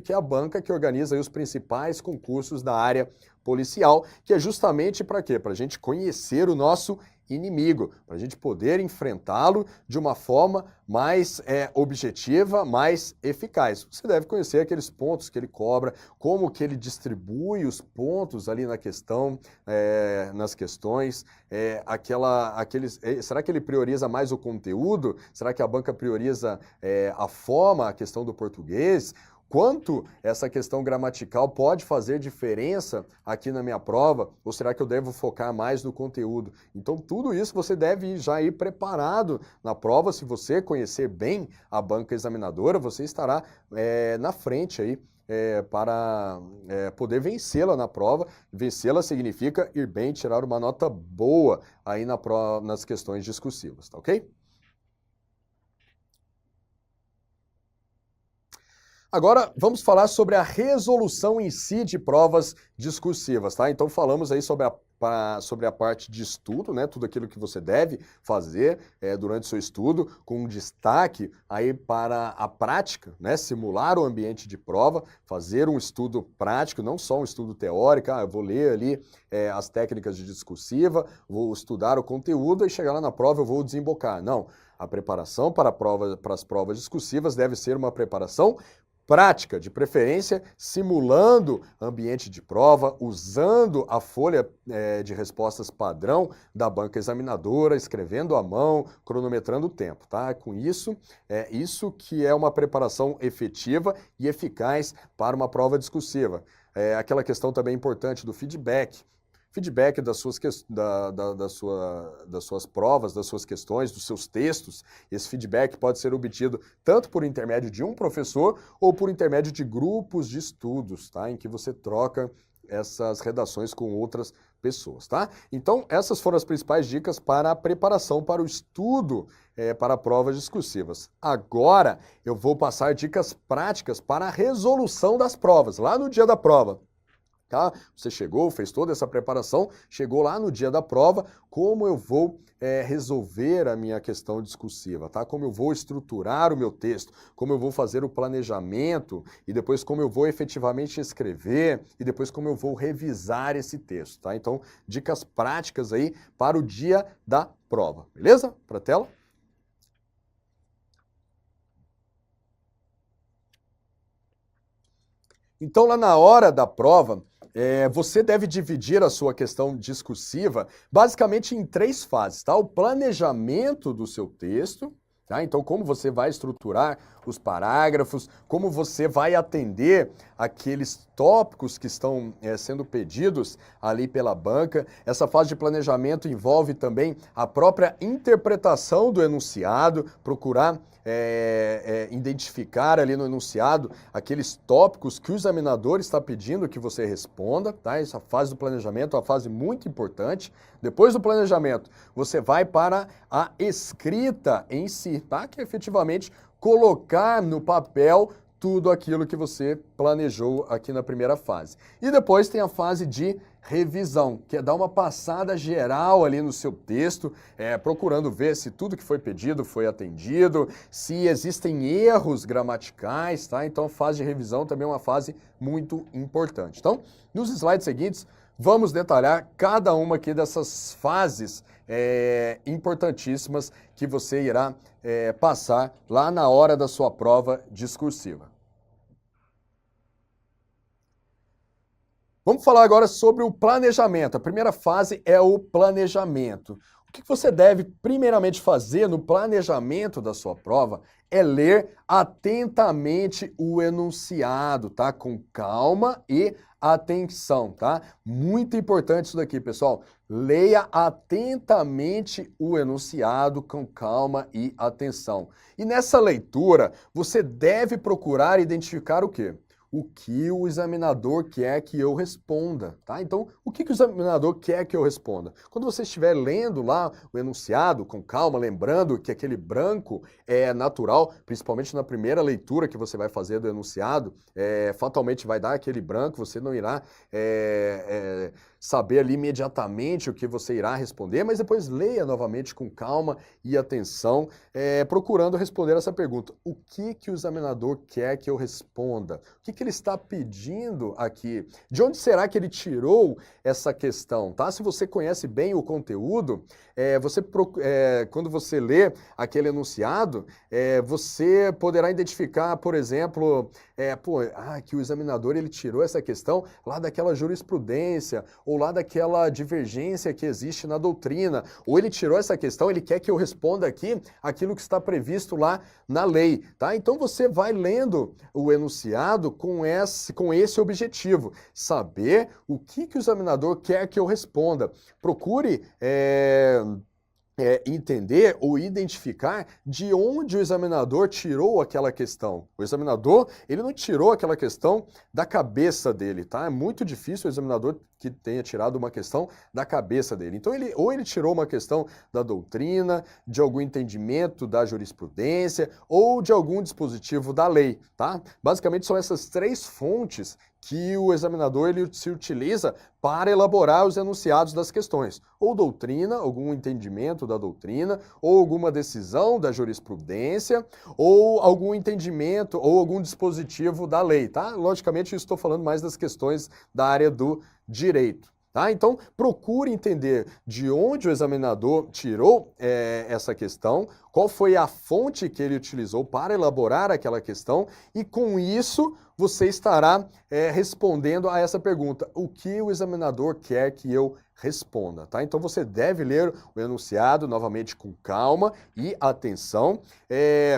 que é a banca que organiza aí os principais concursos da área policial, que é justamente para quê? Para a gente conhecer o nosso inimigo, para a gente poder enfrentá-lo de uma forma mais objetiva, mais eficaz. Você deve conhecer aqueles pontos que ele cobra, como que ele distribui os pontos ali na questão, nas questões, será que ele prioriza mais o conteúdo? Será que a banca prioriza a forma, a questão do português? Quanto essa questão gramatical pode fazer diferença aqui na minha prova? Ou será que eu devo focar mais no conteúdo? Então, tudo isso você deve já ir preparado na prova. Se você conhecer bem a banca examinadora, você estará na frente aí para poder vencê-la na prova. Vencê-la significa ir bem, tirar uma nota boa aí nas questões discursivas, tá ok? Agora, vamos falar sobre a resolução em si de provas discursivas, tá? Então, falamos aí sobre a parte de estudo, né? Tudo aquilo que você deve fazer durante o seu estudo, com um destaque aí para a prática, né? Simular o ambiente de prova, fazer um estudo prático, não só um estudo teórico, eu vou ler ali as técnicas de discursiva, vou estudar o conteúdo e chegar lá na prova eu vou desembocar. Não, a preparação para as provas discursivas deve ser uma preparação prática, de preferência simulando ambiente de prova, usando a folha de respostas padrão da banca examinadora, escrevendo à mão, cronometrando o tempo, tá? Com isso, isso que é uma preparação efetiva e eficaz para uma prova discursiva. Aquela questão também importante do feedback das suas provas, das suas questões, dos seus textos. Esse feedback pode ser obtido tanto por intermédio de um professor ou por intermédio de grupos de estudos, tá? Em que você troca essas redações com outras pessoas, tá? Então, essas foram as principais dicas para a preparação para o estudo para provas discursivas. Agora, eu vou passar dicas práticas para a resolução das provas, lá no dia da prova. Tá? Você chegou, fez toda essa preparação, chegou lá no dia da prova, como eu vou resolver a minha questão discursiva, tá? Como eu vou estruturar o meu texto, como eu vou fazer o planejamento e depois como eu vou efetivamente escrever e depois como eu vou revisar esse texto, tá? Então, dicas práticas aí para o dia da prova, beleza? Para a tela. Então, lá na hora da prova, você deve dividir a sua questão discursiva basicamente em 3 fases, tá? O planejamento do seu texto, tá? Então, como você vai estruturar os parágrafos, como você vai atender aqueles tópicos que estão sendo pedidos ali pela banca. Essa fase de planejamento envolve também a própria interpretação do enunciado, procurar identificar ali no enunciado aqueles tópicos que o examinador está pedindo que você responda, tá? Essa fase do planejamento é uma fase muito importante. Depois do planejamento, você vai para a escrita em si, tá? Que é efetivamente colocar no papel tudo aquilo que você planejou aqui na primeira fase. E depois tem a fase de revisão, que é dar uma passada geral ali no seu texto, procurando ver se tudo que foi pedido foi atendido, se existem erros gramaticais, tá? Então a fase de revisão também é uma fase muito importante. Então, nos slides seguintes, vamos detalhar cada uma aqui dessas fases importantíssimas que você irá passar lá na hora da sua prova discursiva. Vamos falar agora sobre o planejamento. A primeira fase é o planejamento. O que você deve primeiramente fazer no planejamento da sua prova é ler atentamente o enunciado, tá? Com calma e atenção, tá? Muito importante isso daqui, pessoal. Leia atentamente o enunciado com calma e atenção. E nessa leitura, você deve procurar identificar o quê? o que o examinador quer que eu responda, tá? Então, o que o examinador quer que eu responda? Quando você estiver lendo lá o enunciado com calma, lembrando que aquele branco é natural, principalmente na primeira leitura que você vai fazer do enunciado, fatalmente vai dar aquele branco, você não irá saber ali imediatamente o que você irá responder, mas depois leia novamente com calma e atenção, procurando responder essa pergunta. O que o examinador quer que eu responda? O que ele está pedindo aqui? De onde será que ele tirou essa questão? Tá? Se você conhece bem o conteúdo, quando você lê aquele enunciado, você poderá identificar, por exemplo, que o examinador ele tirou essa questão lá daquela jurisprudência, ou lá daquela divergência que existe na doutrina, ou ele tirou essa questão, ele quer que eu responda aqui aquilo que está previsto lá na lei, tá? Então você vai lendo o enunciado com esse objetivo, saber o que o examinador quer que eu responda. Procure entender ou identificar de onde o examinador tirou aquela questão. O examinador, ele não tirou aquela questão da cabeça dele, tá? É muito difícil o examinador que tenha tirado uma questão da cabeça dele. Então, ele tirou uma questão da doutrina, de algum entendimento da jurisprudência ou de algum dispositivo da lei, tá? Basicamente, são essas três fontes que o examinador ele se utiliza para elaborar os enunciados das questões. Ou doutrina, algum entendimento da doutrina, ou alguma decisão da jurisprudência, ou algum entendimento, ou algum dispositivo da lei, tá? Logicamente, eu estou falando mais das questões da área do direito. Tá? Então, procure entender de onde o examinador tirou essa questão, qual foi a fonte que ele utilizou para elaborar aquela questão, e com isso você estará respondendo a essa pergunta: o que o examinador quer que eu responda, tá? Então você deve ler o enunciado novamente com calma e atenção,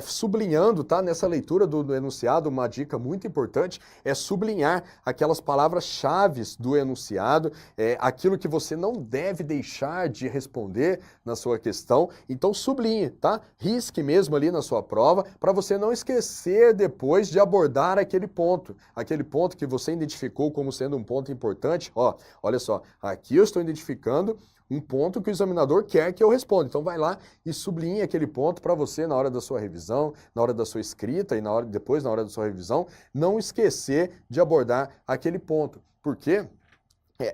sublinhando, tá? Nessa leitura do enunciado, uma dica muito importante é sublinhar aquelas palavras-chave do enunciado, aquilo que você não deve deixar de responder na sua questão. Então sublinhe, tá? Risque mesmo ali na sua prova, para você não esquecer depois de abordar aquele ponto que você identificou como sendo um ponto importante. Ó, olha só, aqui eu estou identificando um ponto que o examinador quer que eu responda. Então vai lá e sublinhe aquele ponto para você na hora da sua revisão, na hora da sua escrita e depois na hora da sua revisão, não esquecer de abordar aquele ponto. Por quê?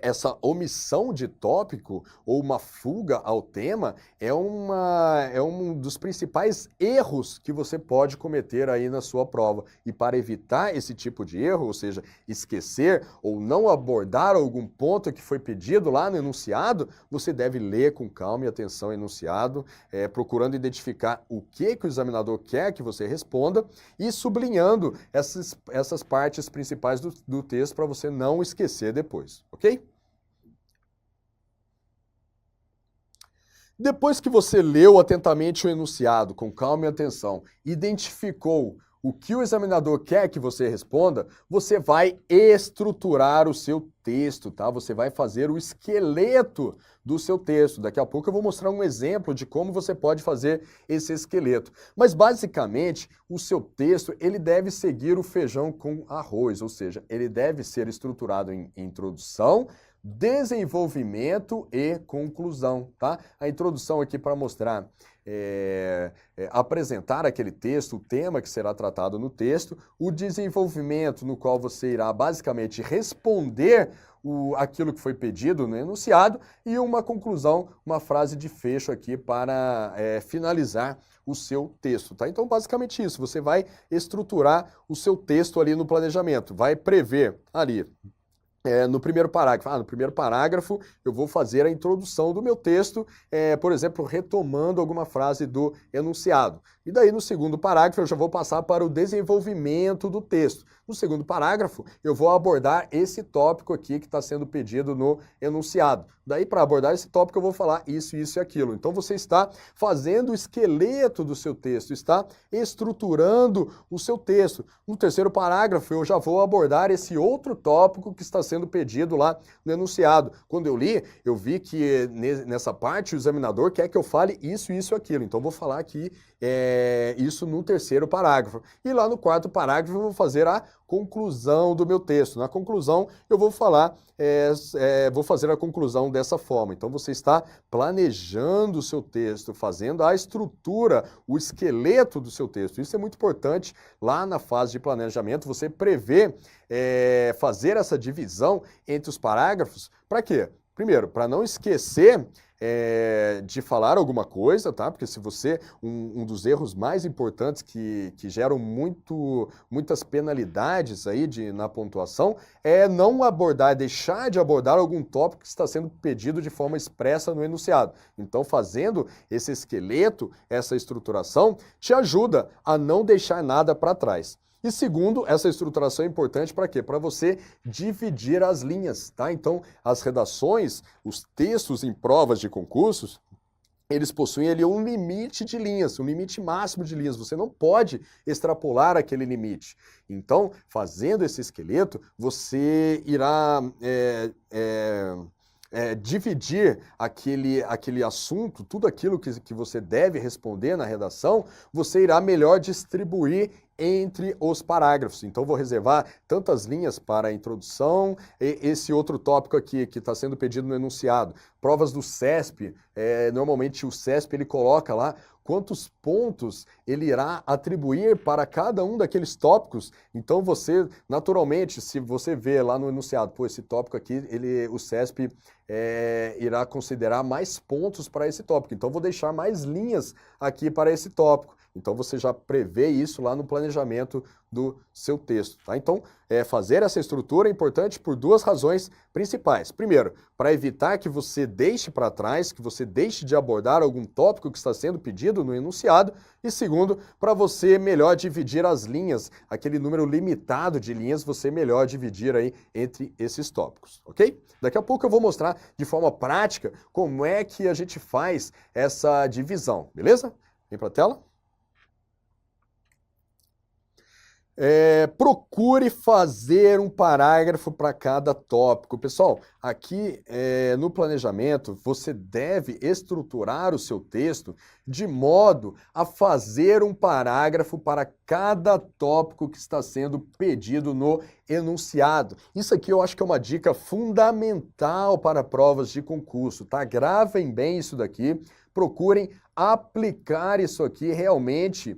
Essa omissão de tópico ou uma fuga ao tema é um dos principais erros que você pode cometer aí na sua prova. E para evitar esse tipo de erro, ou seja, esquecer ou não abordar algum ponto que foi pedido lá no enunciado, você deve ler com calma e atenção o enunciado, procurando identificar o que o examinador quer que você responda e sublinhando essas partes principais do texto para você não esquecer depois, ok? Depois que você leu atentamente o enunciado, com calma e atenção, identificou o que o examinador quer que você responda, você vai estruturar o seu texto, tá? Você vai fazer o esqueleto do seu texto. Daqui a pouco eu vou mostrar um exemplo de como você pode fazer esse esqueleto. Mas basicamente, o seu texto, ele deve seguir o feijão com arroz, ou seja, ele deve ser estruturado em introdução, desenvolvimento e conclusão, tá? A introdução aqui para mostrar, apresentar aquele texto, o tema que será tratado no texto, o desenvolvimento no qual você irá basicamente responder aquilo que foi pedido no enunciado e uma conclusão, uma frase de fecho aqui para finalizar o seu texto, tá? Então, basicamente isso, você vai estruturar o seu texto ali no planejamento, vai prever ali no primeiro parágrafo. No primeiro parágrafo eu vou fazer a introdução do meu texto, por exemplo, retomando alguma frase do enunciado. E daí no segundo parágrafo eu já vou passar para o desenvolvimento do texto. No segundo parágrafo eu vou abordar esse tópico aqui que está sendo pedido no enunciado. Daí para abordar esse tópico eu vou falar isso, isso e aquilo. Então você está fazendo o esqueleto do seu texto, está estruturando o seu texto. No terceiro parágrafo eu já vou abordar esse outro tópico que está sendo sendo pedido lá no enunciado. Quando eu li, eu vi que nessa parte o examinador quer que eu fale isso, isso e aquilo. Então, eu vou falar aqui isso no terceiro parágrafo. E lá no quarto parágrafo eu vou fazer a conclusão do meu texto. Na conclusão, eu vou falar, vou fazer a conclusão dessa forma. Então, você está planejando o seu texto, fazendo a estrutura, o esqueleto do seu texto. Isso é muito importante lá na fase de planejamento, você prevê fazer essa divisão entre os parágrafos. Para quê? Primeiro, para não esquecer de falar alguma coisa, tá? Porque se você, um dos erros mais importantes que geram muitas penalidades aí na pontuação é não abordar, deixar de abordar algum tópico que está sendo pedido de forma expressa no enunciado. Então, fazendo esse esqueleto, essa estruturação, te ajuda a não deixar nada para trás. E segundo, essa estruturação é importante para quê? Para você dividir as linhas, tá? Então, as redações, os textos em provas de concursos, eles possuem ali um limite de linhas, um limite máximo de linhas. Você não pode extrapolar aquele limite. Então, fazendo esse esqueleto, você irá dividir aquele assunto, tudo aquilo que você deve responder na redação, você irá melhor distribuir entre os parágrafos. Então, vou reservar tantas linhas para a introdução, e esse outro tópico aqui que está sendo pedido no enunciado. Provas do CESP, normalmente o CESP ele coloca lá quantos pontos ele irá atribuir para cada um daqueles tópicos. Então, você, naturalmente, se você vê lá no enunciado, pô, esse tópico aqui, o CESP irá considerar mais pontos para esse tópico. Então, vou deixar mais linhas aqui para esse tópico. Então, você já prevê isso lá no planejamento do seu texto, tá? Então, fazer essa estrutura é importante por duas razões principais. Primeiro, para evitar que você deixe para trás, que você deixe de abordar algum tópico que está sendo pedido no enunciado. E segundo, para você melhor dividir as linhas, aquele número limitado de linhas, você melhor dividir aí entre esses tópicos, ok? Daqui a pouco eu vou mostrar de forma prática como é que a gente faz essa divisão, beleza? Vem para a tela. Procure fazer um parágrafo para cada tópico. Pessoal, aqui no planejamento, você deve estruturar o seu texto de modo a fazer um parágrafo para cada tópico que está sendo pedido no enunciado. Isso aqui eu acho que é uma dica fundamental para provas de concurso, tá? Gravem bem isso daqui, procurem aplicar isso aqui realmente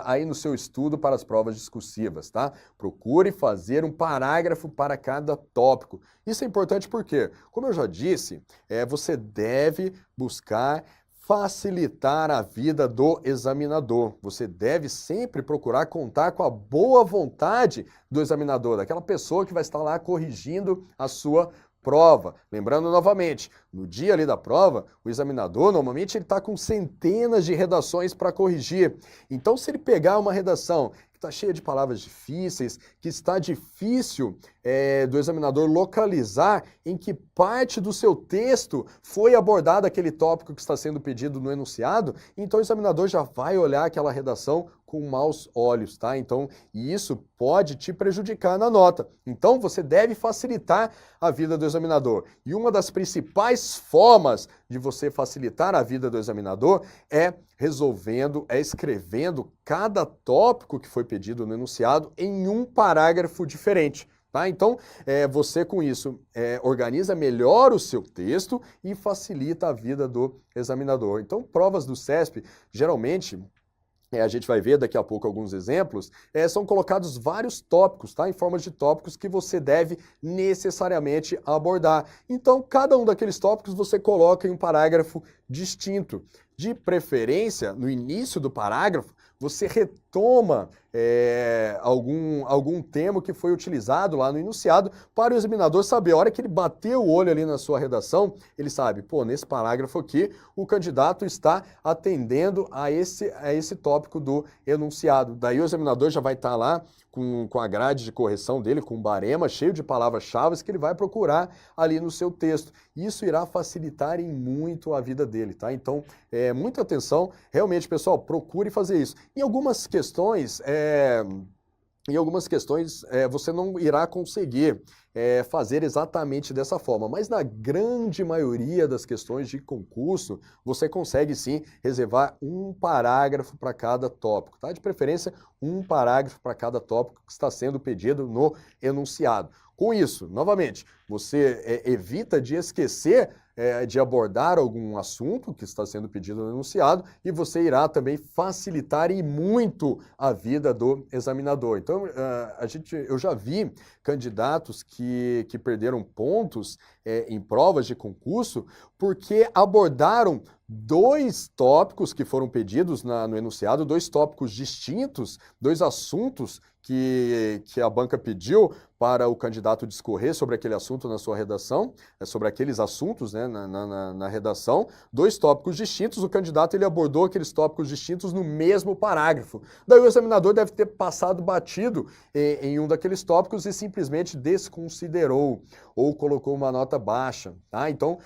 aí no seu estudo para as provas discursivas, tá? Procure fazer um parágrafo para cada tópico. Isso é importante porque, como eu já disse, você deve buscar facilitar a vida do examinador. Você deve sempre procurar contar com a boa vontade do examinador, daquela pessoa que vai estar lá corrigindo a sua prova. Lembrando novamente, no dia ali da prova, o examinador normalmente ele está com centenas de redações para corrigir. Então, se ele pegar uma redação que está cheia de palavras difíceis, que está difícil do examinador localizar em que parte do seu texto foi abordado aquele tópico que está sendo pedido no enunciado, então o examinador já vai olhar aquela redação com maus olhos, tá? Então, isso pode te prejudicar na nota. Então, você deve facilitar a vida do examinador. E uma das principais formas de você facilitar a vida do examinador é escrevendo cada tópico que foi pedido no enunciado em um parágrafo diferente. Tá? Então, você com isso organiza melhor o seu texto e facilita a vida do examinador. Então, provas do CESP, geralmente, a gente vai ver daqui a pouco alguns exemplos, são colocados vários tópicos, tá? Em forma de tópicos que você deve necessariamente abordar. Então, cada um daqueles tópicos você coloca em um parágrafo distinto. De preferência, no início do parágrafo, você retoma algum termo que foi utilizado lá no enunciado para o examinador saber. A hora que ele bater o olho ali na sua redação, ele sabe, pô, nesse parágrafo aqui, o candidato está atendendo a esse tópico do enunciado. Daí o examinador já vai estar lá com a grade de correção dele, com um barema cheio de palavras-chave que ele vai procurar ali no seu texto. Isso irá facilitar em muito a vida dele, tá? Então, muita atenção. Realmente, pessoal, procure fazer isso. Em algumas questões, em algumas questões você não irá conseguir fazer exatamente dessa forma, mas na grande maioria das questões de concurso, você consegue sim reservar um parágrafo para cada tópico, tá? De preferência, um parágrafo para cada tópico que está sendo pedido no enunciado. Com isso, novamente, você evita de esquecer de abordar algum assunto que está sendo pedido no enunciado e você irá também facilitar e muito a vida do examinador. Então, eu já vi candidatos que perderam pontos em provas de concurso porque abordaram dois tópicos que foram pedidos no enunciado, dois tópicos distintos, dois assuntos que a banca pediu para o candidato discorrer sobre aquele assunto na sua redação, sobre aqueles assuntos, né, na redação, dois tópicos distintos, o candidato ele abordou aqueles tópicos distintos no mesmo parágrafo. Daí o examinador deve ter passado batido em um daqueles tópicos e simplesmente desconsiderou ou colocou uma nota baixa, tá? Então,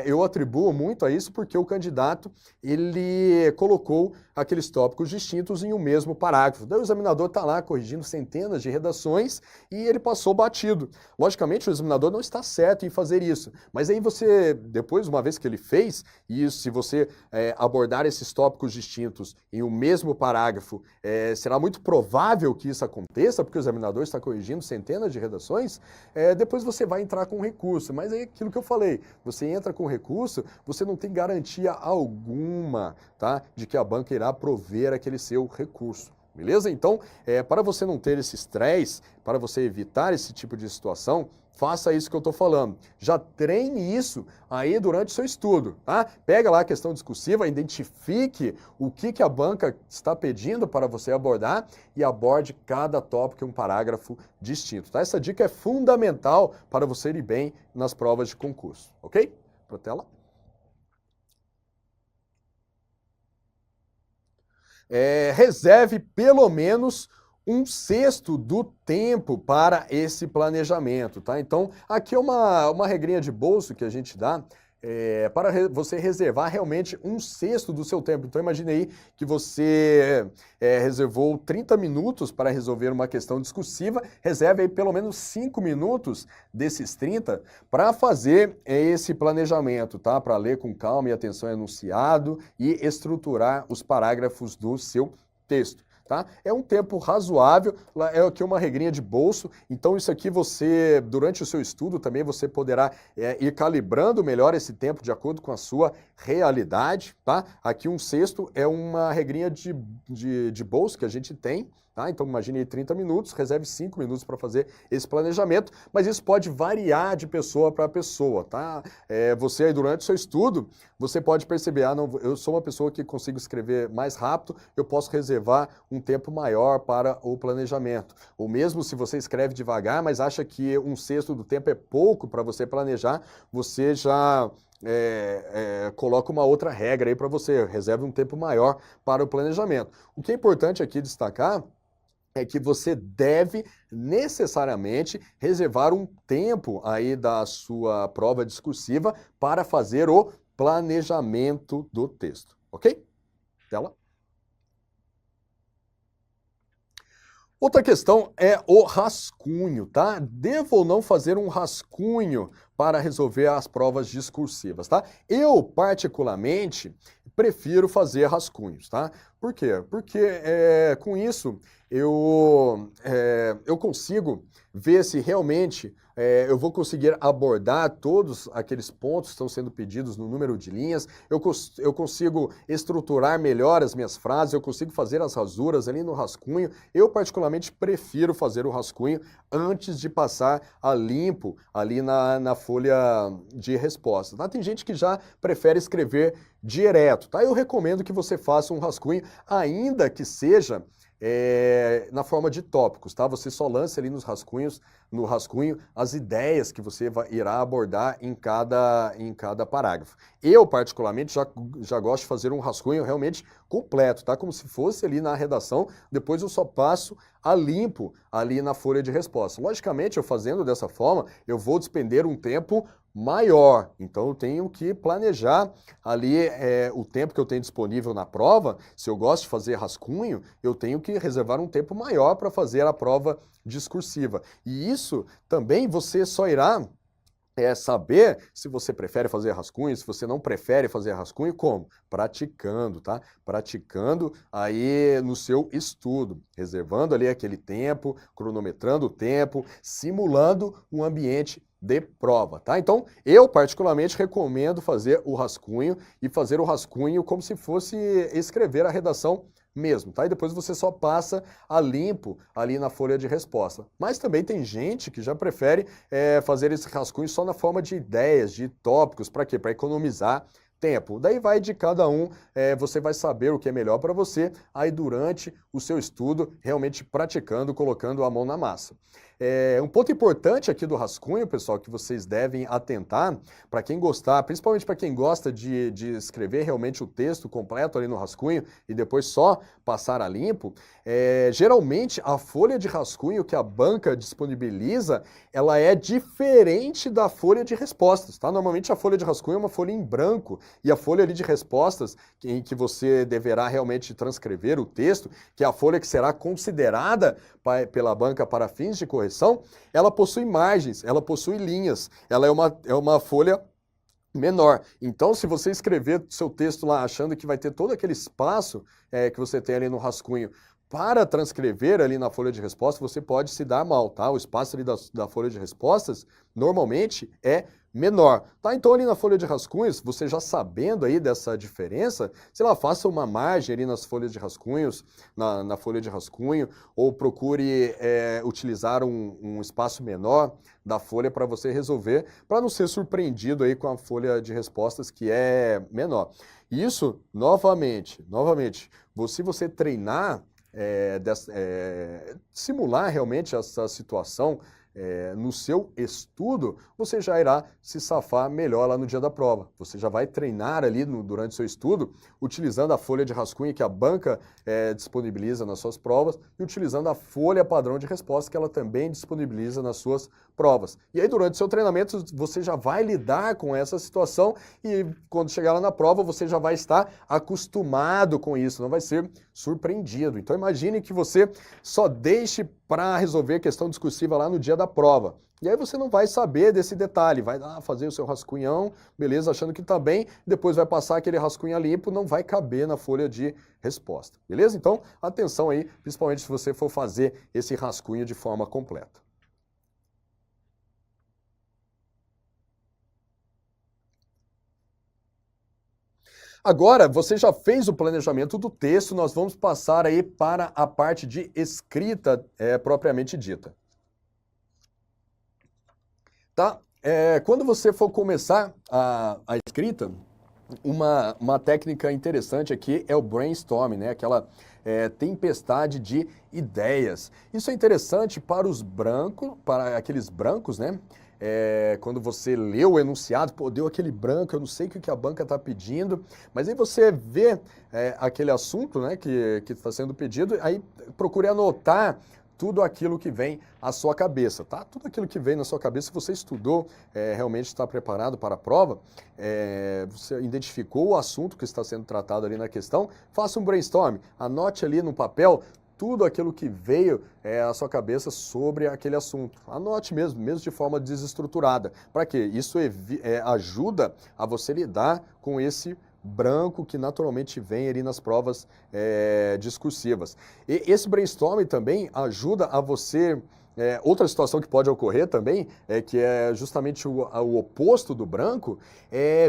eu atribuo muito a isso porque o candidato, ele colocou aqueles tópicos distintos em um mesmo parágrafo. Daí o examinador está lá corrigindo centenas de redações e ele passou batido. Logicamente, o examinador não está certo em fazer isso, mas aí você, depois, uma vez que ele fez isso, se você abordar esses tópicos distintos em um mesmo parágrafo, será muito provável que isso aconteça, porque o examinador está corrigindo centenas de redações, depois você vai entrar com recurso. Mas é aquilo que eu falei, você entra com recurso, você não tem garantia alguma, tá, de que a banca irá prover aquele seu recurso. Beleza? Então, para você não ter esse estresse, para você evitar esse tipo de situação, faça isso que eu estou falando. Já treine isso aí durante o seu estudo, tá? Pega lá a questão discursiva, identifique o que a banca está pedindo para você abordar e aborde cada tópico em um parágrafo distinto, tá? Essa dica é fundamental para você ir bem nas provas de concurso, ok? Para a tela. Reserve pelo menos um sexto do tempo para esse planejamento, tá? Então, aqui é uma regrinha de bolso que a gente dá para você reservar realmente um sexto do seu tempo. Então, imagine aí que você reservou 30 minutos para resolver uma questão discursiva, reserve aí pelo menos 5 minutos desses 30 para fazer esse planejamento, tá? Para ler com calma e atenção o enunciado e estruturar os parágrafos do seu texto. Tá? É um tempo razoável, é aqui uma regrinha de bolso, então isso aqui você, durante o seu estudo também você poderá ir calibrando melhor esse tempo de acordo com a sua realidade, tá? Aqui um sexto é uma regrinha de bolso que a gente tem, tá? Então imagine aí 30 minutos, reserve 5 minutos para fazer esse planejamento, mas isso pode variar de pessoa para pessoa, tá? Você aí durante o seu estudo, você pode perceber, não, eu sou uma pessoa que consigo escrever mais rápido, eu posso reservar um tempo maior para o planejamento. Ou mesmo se você escreve devagar, mas acha que um sexto do tempo é pouco para você planejar, você já coloca uma outra regra aí para você, reserve um tempo maior para o planejamento. O que é importante aqui destacar é que você deve necessariamente reservar um tempo aí da sua prova discursiva para fazer o planejamento do texto, ok? Tela. Outra questão é o rascunho, tá? Devo ou não fazer um rascunho para resolver as provas discursivas, tá? Eu, particularmente, prefiro fazer rascunhos, tá? Por quê? Porque com isso eu consigo ver se realmente eu vou conseguir abordar todos aqueles pontos que estão sendo pedidos no número de linhas, eu consigo estruturar melhor as minhas frases, eu consigo fazer as rasuras ali no rascunho. Eu particularmente prefiro fazer o rascunho antes de passar a limpo ali na folha de resposta, tá? Tem gente que já prefere escrever direto, tá? Eu recomendo que você faça um rascunho, ainda que seja na forma de tópicos, tá? Você só lance ali no rascunho as ideias que você irá abordar em cada parágrafo. Eu, particularmente, já gosto de fazer um rascunho realmente completo, tá? Como se fosse ali na redação, depois eu só passo a limpo ali na folha de resposta. Logicamente, eu fazendo dessa forma, eu vou despender um tempo maior. Então eu tenho que planejar ali o tempo que eu tenho disponível na prova. Se eu gosto de fazer rascunho, eu tenho que reservar um tempo maior para fazer a prova discursiva. E isso também você só irá saber se você prefere fazer rascunho, se você não prefere fazer rascunho, como? Praticando, tá? Praticando aí no seu estudo, reservando ali aquele tempo, cronometrando o tempo, simulando um ambiente de prova, tá? Então, eu particularmente recomendo fazer o rascunho e fazer o rascunho como se fosse escrever a redação mesmo, tá? E depois você só passa a limpo ali na folha de resposta. Mas também tem gente que já prefere fazer esse rascunho só na forma de ideias, de tópicos, para quê? Para economizar tempo. Daí vai de cada um, você vai saber o que é melhor para você aí durante o seu estudo, realmente praticando, colocando a mão na massa. Um ponto importante aqui do rascunho, pessoal, que vocês devem atentar, para quem gostar, principalmente para quem gosta de escrever realmente o texto completo ali no rascunho e depois só passar a limpo, geralmente a folha de rascunho que a banca disponibiliza, ela é diferente da folha de respostas, tá? Normalmente a folha de rascunho é uma folha em branco e a folha ali de respostas, em que você deverá realmente transcrever o texto, que é a folha que será considerada pela banca para fins de correção, ela possui margens, ela possui linhas, ela é uma folha menor. Então, se você escrever seu texto lá achando que vai ter todo aquele espaço que você tem ali no rascunho para transcrever ali na folha de resposta, você pode se dar mal, tá? O espaço ali da folha de respostas normalmente é menor, tá? Então ali na folha de rascunhos, você já sabendo aí dessa diferença, sei lá, faça uma margem ali nas folhas de rascunhos, na folha de rascunho, ou procure utilizar um espaço menor da folha para você resolver, para não ser surpreendido aí com a folha de respostas que é menor. Isso, novamente, se você treinar, simular realmente essa situação no seu estudo, você já irá se safar melhor lá no dia da prova. Você já vai treinar ali durante o seu estudo, utilizando a folha de rascunho que a banca disponibiliza nas suas provas e utilizando a folha padrão de resposta que ela também disponibiliza nas suas provas. E aí, durante o seu treinamento, você já vai lidar com essa situação e quando chegar lá na prova, você já vai estar acostumado com isso, não vai ser surpreendido. Então, imagine que você só deixe para resolver a questão discursiva lá no dia da prova. E aí você não vai saber desse detalhe, vai lá fazer o seu rascunhão, beleza, achando que tá bem, depois vai passar aquele rascunho limpo, não vai caber na folha de resposta, beleza? Então, atenção aí, principalmente se você for fazer esse rascunho de forma completa. Agora, você já fez o planejamento do texto, nós vamos passar aí para a parte de escrita propriamente dita. Tá? Quando você for começar a escrita, uma técnica interessante aqui é o brainstorming, né? Aquela tempestade de ideias. Isso é interessante para os brancos, para aqueles brancos, né? Quando você lê o enunciado, pô, deu aquele branco, eu não sei o que a banca está pedindo, mas aí você vê aquele assunto, né, que está sendo pedido, aí procure anotar tudo aquilo que vem à sua cabeça, tá? Tudo aquilo que vem na sua cabeça, se você estudou, realmente está preparado para a prova, você identificou o assunto que está sendo tratado ali na questão, faça um brainstorm, anote ali no papel tudo aquilo que veio à sua cabeça sobre aquele assunto. Anote mesmo de forma desestruturada. Para quê? Isso ajuda a você lidar com esse branco que naturalmente vem ali nas provas discursivas. E esse brainstorming também ajuda a você... outra situação que pode ocorrer também, que é justamente o oposto do branco,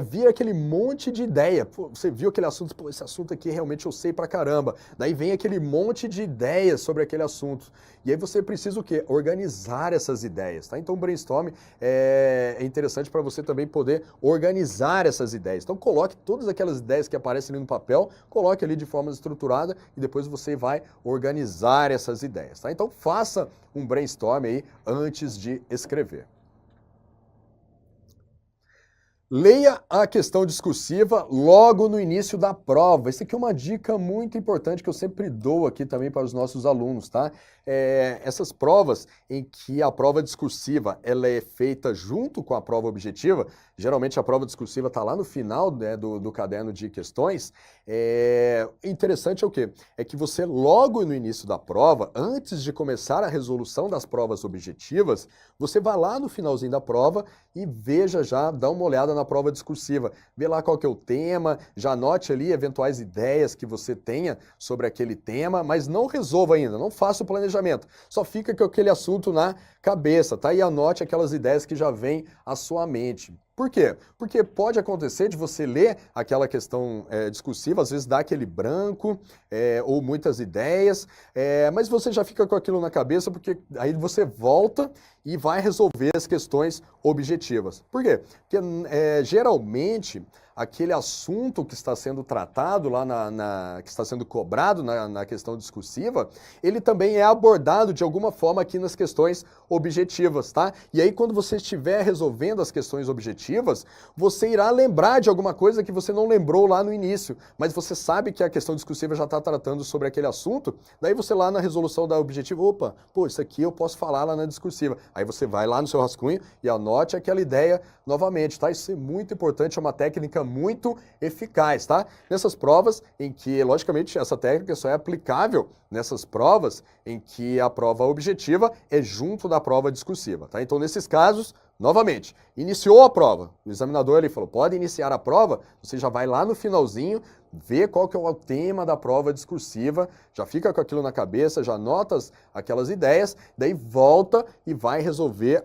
vir aquele monte de ideia. Pô, você viu aquele assunto, pô, esse assunto aqui realmente eu sei pra caramba. Daí vem aquele monte de ideias sobre aquele assunto. E aí você precisa o quê? Organizar essas ideias, tá? Então o brainstorm é interessante para você também poder organizar essas ideias. Então coloque todas aquelas ideias que aparecem ali no papel, coloque ali de forma estruturada e depois você vai organizar essas ideias, tá? Então faça um brainstorm aí antes de escrever. Leia a questão discursiva logo no início da prova. Essa aqui é uma dica muito importante que eu sempre dou aqui também para os nossos alunos, tá? essas provas em que a prova discursiva ela é feita junto com a prova objetiva, geralmente a prova discursiva está lá no final, né, do caderno de questões, interessante é o quê? É que você logo no início da prova, antes de começar a resolução das provas objetivas, você vai lá no finalzinho da prova e veja já, dá uma olhada na prova discursiva, vê lá qual que é o tema, já anote ali eventuais ideias que você tenha sobre aquele tema, mas não resolva ainda, não faça o planejamento, só fica com aquele assunto na cabeça, tá? E anote aquelas ideias que já vêm à sua mente. Por quê? Porque pode acontecer de você ler aquela questão discursiva, às vezes dá aquele branco ou muitas ideias, mas você já fica com aquilo na cabeça porque aí você volta e vai resolver as questões objetivas. Por quê? Porque geralmente aquele assunto que está sendo tratado lá que está sendo cobrado na questão discursiva, ele também é abordado de alguma forma aqui nas questões objetivas, tá? E aí quando você estiver resolvendo as questões objetivas, você irá lembrar de alguma coisa que você não lembrou lá no início, mas você sabe que a questão discursiva já está tratando sobre aquele assunto, daí você lá na resolução da objetiva, opa, pô, isso aqui eu posso falar lá na discursiva. Aí você vai lá no seu rascunho e anote aquela ideia novamente, tá? Isso é muito importante, é uma técnica muito eficaz, tá? Nessas provas em que, logicamente, essa técnica só é aplicável nessas provas em que a prova objetiva é junto da prova discursiva, tá? Então, nesses casos, novamente, iniciou a prova, o examinador ele falou, pode iniciar a prova, você já vai lá no finalzinho, vê qual que é o tema da prova discursiva, já fica com aquilo na cabeça, já anota aquelas ideias, daí volta e vai resolver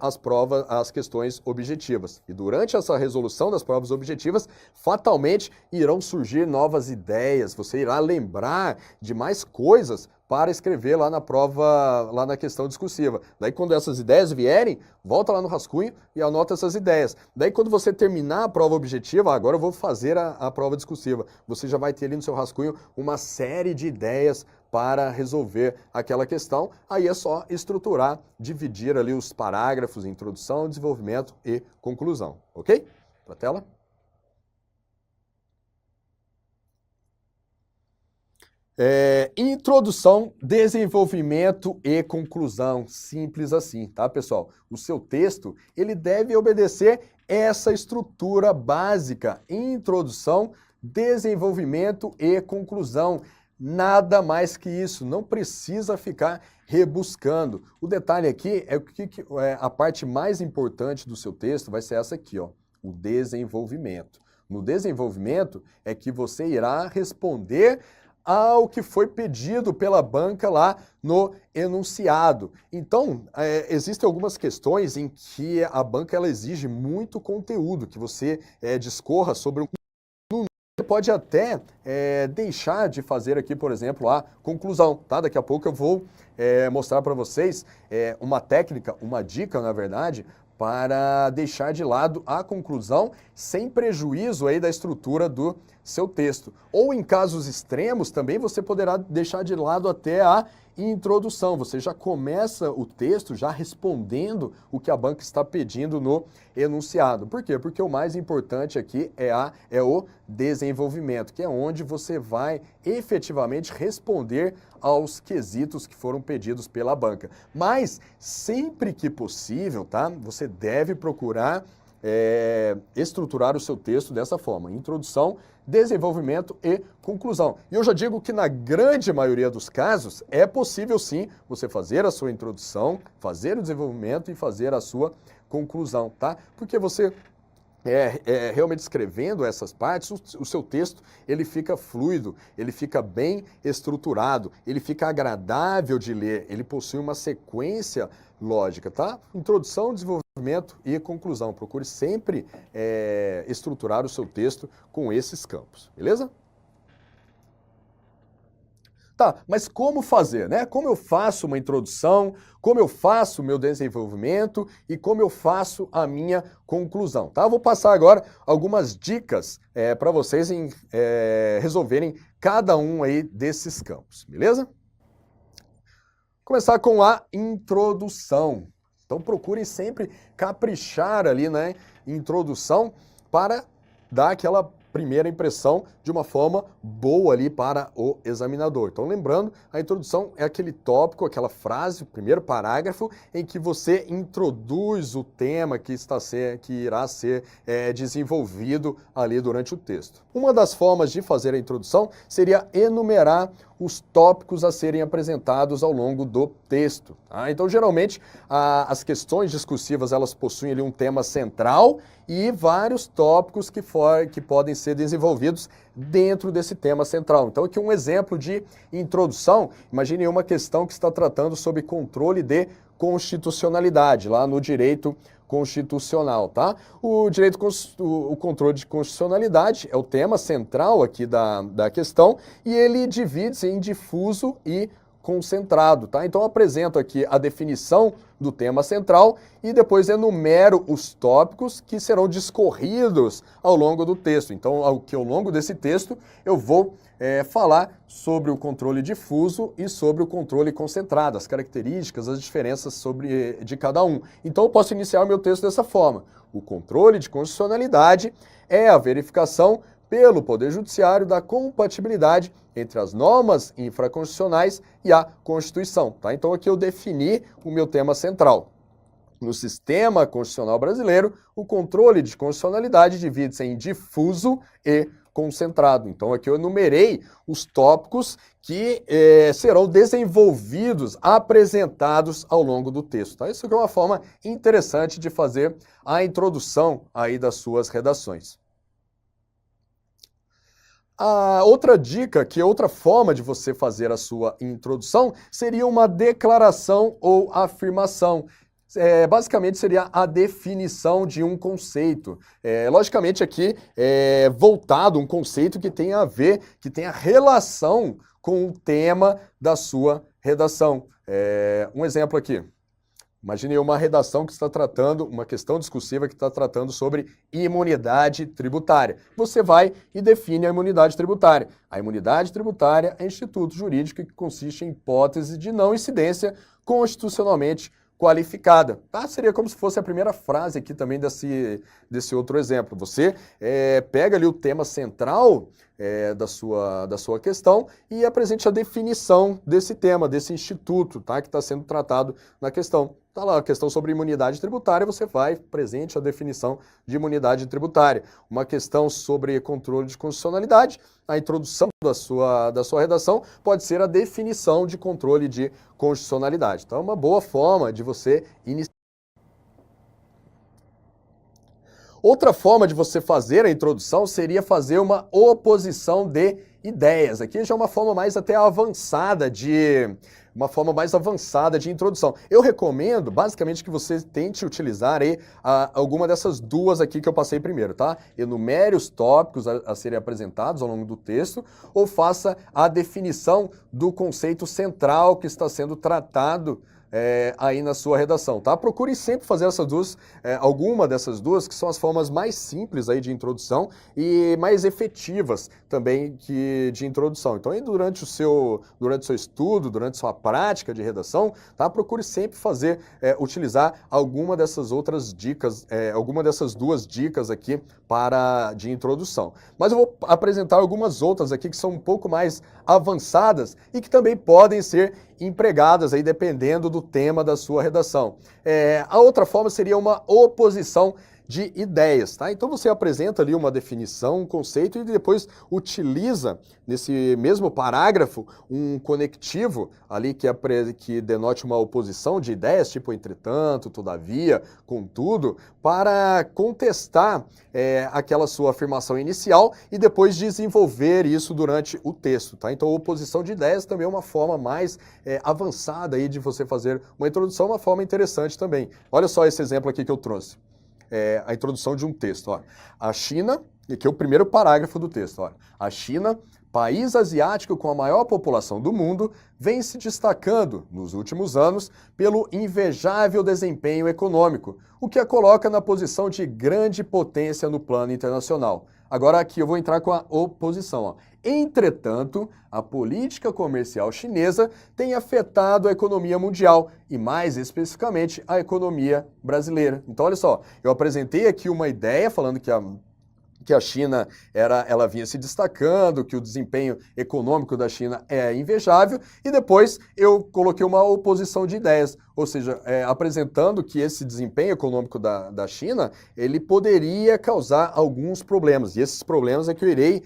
as questões objetivas. E durante essa resolução das provas objetivas, fatalmente irão surgir novas ideias, você irá lembrar de mais coisas para escrever lá na prova, lá na questão discursiva. Daí quando essas ideias vierem, volta lá no rascunho e anota essas ideias. Daí quando você terminar a prova objetiva, agora eu vou fazer a prova discursiva, você já vai ter ali no seu rascunho uma série de ideias para resolver aquela questão. Aí é só estruturar, dividir ali os parágrafos, introdução, desenvolvimento e conclusão, ok? Para a tela. Introdução, desenvolvimento e conclusão, simples assim, tá, pessoal? O seu texto, ele deve obedecer essa estrutura básica, introdução, desenvolvimento e conclusão. Nada mais que isso, não precisa ficar rebuscando. O detalhe aqui é que a parte mais importante do seu texto vai ser essa aqui, ó, o desenvolvimento. No desenvolvimento é que você irá responder ao que foi pedido pela banca lá no enunciado. Então, existem algumas questões em que a banca ela exige muito conteúdo, que você discorra sobre você pode até deixar de fazer aqui, por exemplo, a conclusão, tá? Daqui a pouco eu vou mostrar para vocês uma técnica, uma dica, na verdade, para deixar de lado a conclusão sem prejuízo aí da estrutura do seu texto. Ou em casos extremos também você poderá deixar de lado até a introdução. Você já começa o texto já respondendo o que a banca está pedindo no enunciado. Por quê? Porque o mais importante aqui é o desenvolvimento, que é onde você vai efetivamente responder aos quesitos que foram pedidos pela banca. Mas sempre que possível, tá? Você deve procurar estruturar o seu texto dessa forma: introdução, desenvolvimento e conclusão. E eu já digo que na grande maioria dos casos é possível sim você fazer a sua introdução, fazer o desenvolvimento e fazer a sua conclusão, tá? Porque você realmente escrevendo essas partes, o seu texto ele fica fluido, ele fica bem estruturado, ele fica agradável de ler, ele possui uma sequência lógica, tá? Introdução, desenvolvimento e conclusão. Procure sempre estruturar o seu texto com esses campos, beleza? Tá, mas como fazer, né? Como eu faço uma introdução, como eu faço o meu desenvolvimento e como eu faço a minha conclusão, tá? Eu vou passar agora algumas dicas para vocês resolverem cada um aí desses campos, beleza? Começar com a introdução. Então procurem sempre caprichar ali na introdução para dar aquela primeira impressão de uma forma boa ali para o examinador. Então, lembrando, a introdução é aquele tópico, aquela frase, o primeiro parágrafo, em que você introduz o tema que irá ser desenvolvido ali durante o texto. Uma das formas de fazer a introdução seria enumerar os tópicos a serem apresentados ao longo do texto. Tá? Então, geralmente, as questões discursivas elas possuem ali um tema central e vários tópicos que podem ser desenvolvidos dentro desse tema central. Então, aqui um exemplo de introdução, imagine uma questão que está tratando sobre controle de constitucionalidade, lá no direito constitucional, tá? O controle de constitucionalidade é o tema central aqui da questão e ele divide-se em difuso e concentrado, tá? Então eu apresento aqui a definição do tema central e depois enumero os tópicos que serão discorridos ao longo do texto. Então, ao longo desse texto, eu vou falar sobre o controle difuso e sobre o controle concentrado, as características, as diferenças de cada um. Então, eu posso iniciar o meu texto dessa forma. O controle de constitucionalidade é a verificação pelo Poder Judiciário da compatibilidade entre as normas infraconstitucionais e a Constituição. Tá? Então, aqui eu defini o meu tema central. No sistema constitucional brasileiro, o controle de constitucionalidade divide-se em difuso e concentrado. Então, aqui eu enumerei os tópicos que serão desenvolvidos, apresentados ao longo do texto. Tá? Isso aqui é uma forma interessante de fazer a introdução aí das suas redações. A outra dica, outra forma de você fazer a sua introdução, seria uma declaração ou afirmação. Basicamente seria a definição de um conceito. Logicamente aqui é voltado um conceito que tem a ver, que tem a relação com o tema da sua redação. Um exemplo aqui. Imagine uma redação que está tratando, uma questão discursiva que está tratando sobre imunidade tributária. Você vai e define a imunidade tributária. A imunidade tributária é instituto jurídico que consiste em hipótese de não incidência constitucionalmente qualificada. Tá? Seria como se fosse a primeira frase aqui também desse outro exemplo. Você pega ali o tema central da sua questão e apresente a definição desse tema, desse instituto, tá? Que está sendo tratado na questão. Está lá a questão sobre imunidade tributária, você vai, presente a definição de imunidade tributária. Uma questão sobre controle de constitucionalidade, a introdução da sua redação pode ser a definição de controle de constitucionalidade. Então, é uma boa forma de você iniciar. Outra forma de você fazer a introdução seria fazer uma oposição de ideias. Aqui já é uma forma mais até avançada de introdução. Eu recomendo, basicamente, que você tente utilizar aí alguma dessas duas aqui que eu passei primeiro, tá? Enumere os tópicos a serem apresentados ao longo do texto ou faça a definição do conceito central que está sendo tratado aí na sua redação, tá? Procure sempre fazer essas duas, alguma dessas duas, que são as formas mais simples aí de introdução e mais efetivas também de introdução. Então, aí durante o seu estudo, durante a sua prática de redação, tá? Procure sempre utilizar alguma dessas outras dicas, alguma dessas duas dicas aqui de introdução. Mas eu vou apresentar algumas outras aqui que são um pouco mais avançadas e que também podem ser empregadas aí dependendo do tema da sua redação. A outra forma seria uma oposição de ideias, tá? Então você apresenta ali uma definição, um conceito e depois utiliza nesse mesmo parágrafo um conectivo ali que denote uma oposição de ideias, tipo entretanto, todavia, contudo, para contestar aquela sua afirmação inicial e depois desenvolver isso durante o texto, tá? Então oposição de ideias também é uma forma mais avançada aí de você fazer uma introdução, uma forma interessante também. Olha só esse exemplo aqui que eu trouxe. A introdução de um texto. Ó. A China, e aqui é o primeiro parágrafo do texto. Ó. A China, país asiático com a maior população do mundo, vem se destacando nos últimos anos pelo invejável desempenho econômico, o que a coloca na posição de grande potência no plano internacional. Agora aqui eu vou entrar com a oposição. Ó. Entretanto, a política comercial chinesa tem afetado a economia mundial e, mais especificamente, a economia brasileira. Então, olha só, eu apresentei aqui uma ideia falando que que a China ela vinha se destacando, que o desempenho econômico da China é invejável, e depois eu coloquei uma oposição de ideias, ou seja, apresentando que esse desempenho econômico da China, ele poderia causar alguns problemas, e esses problemas é que eu irei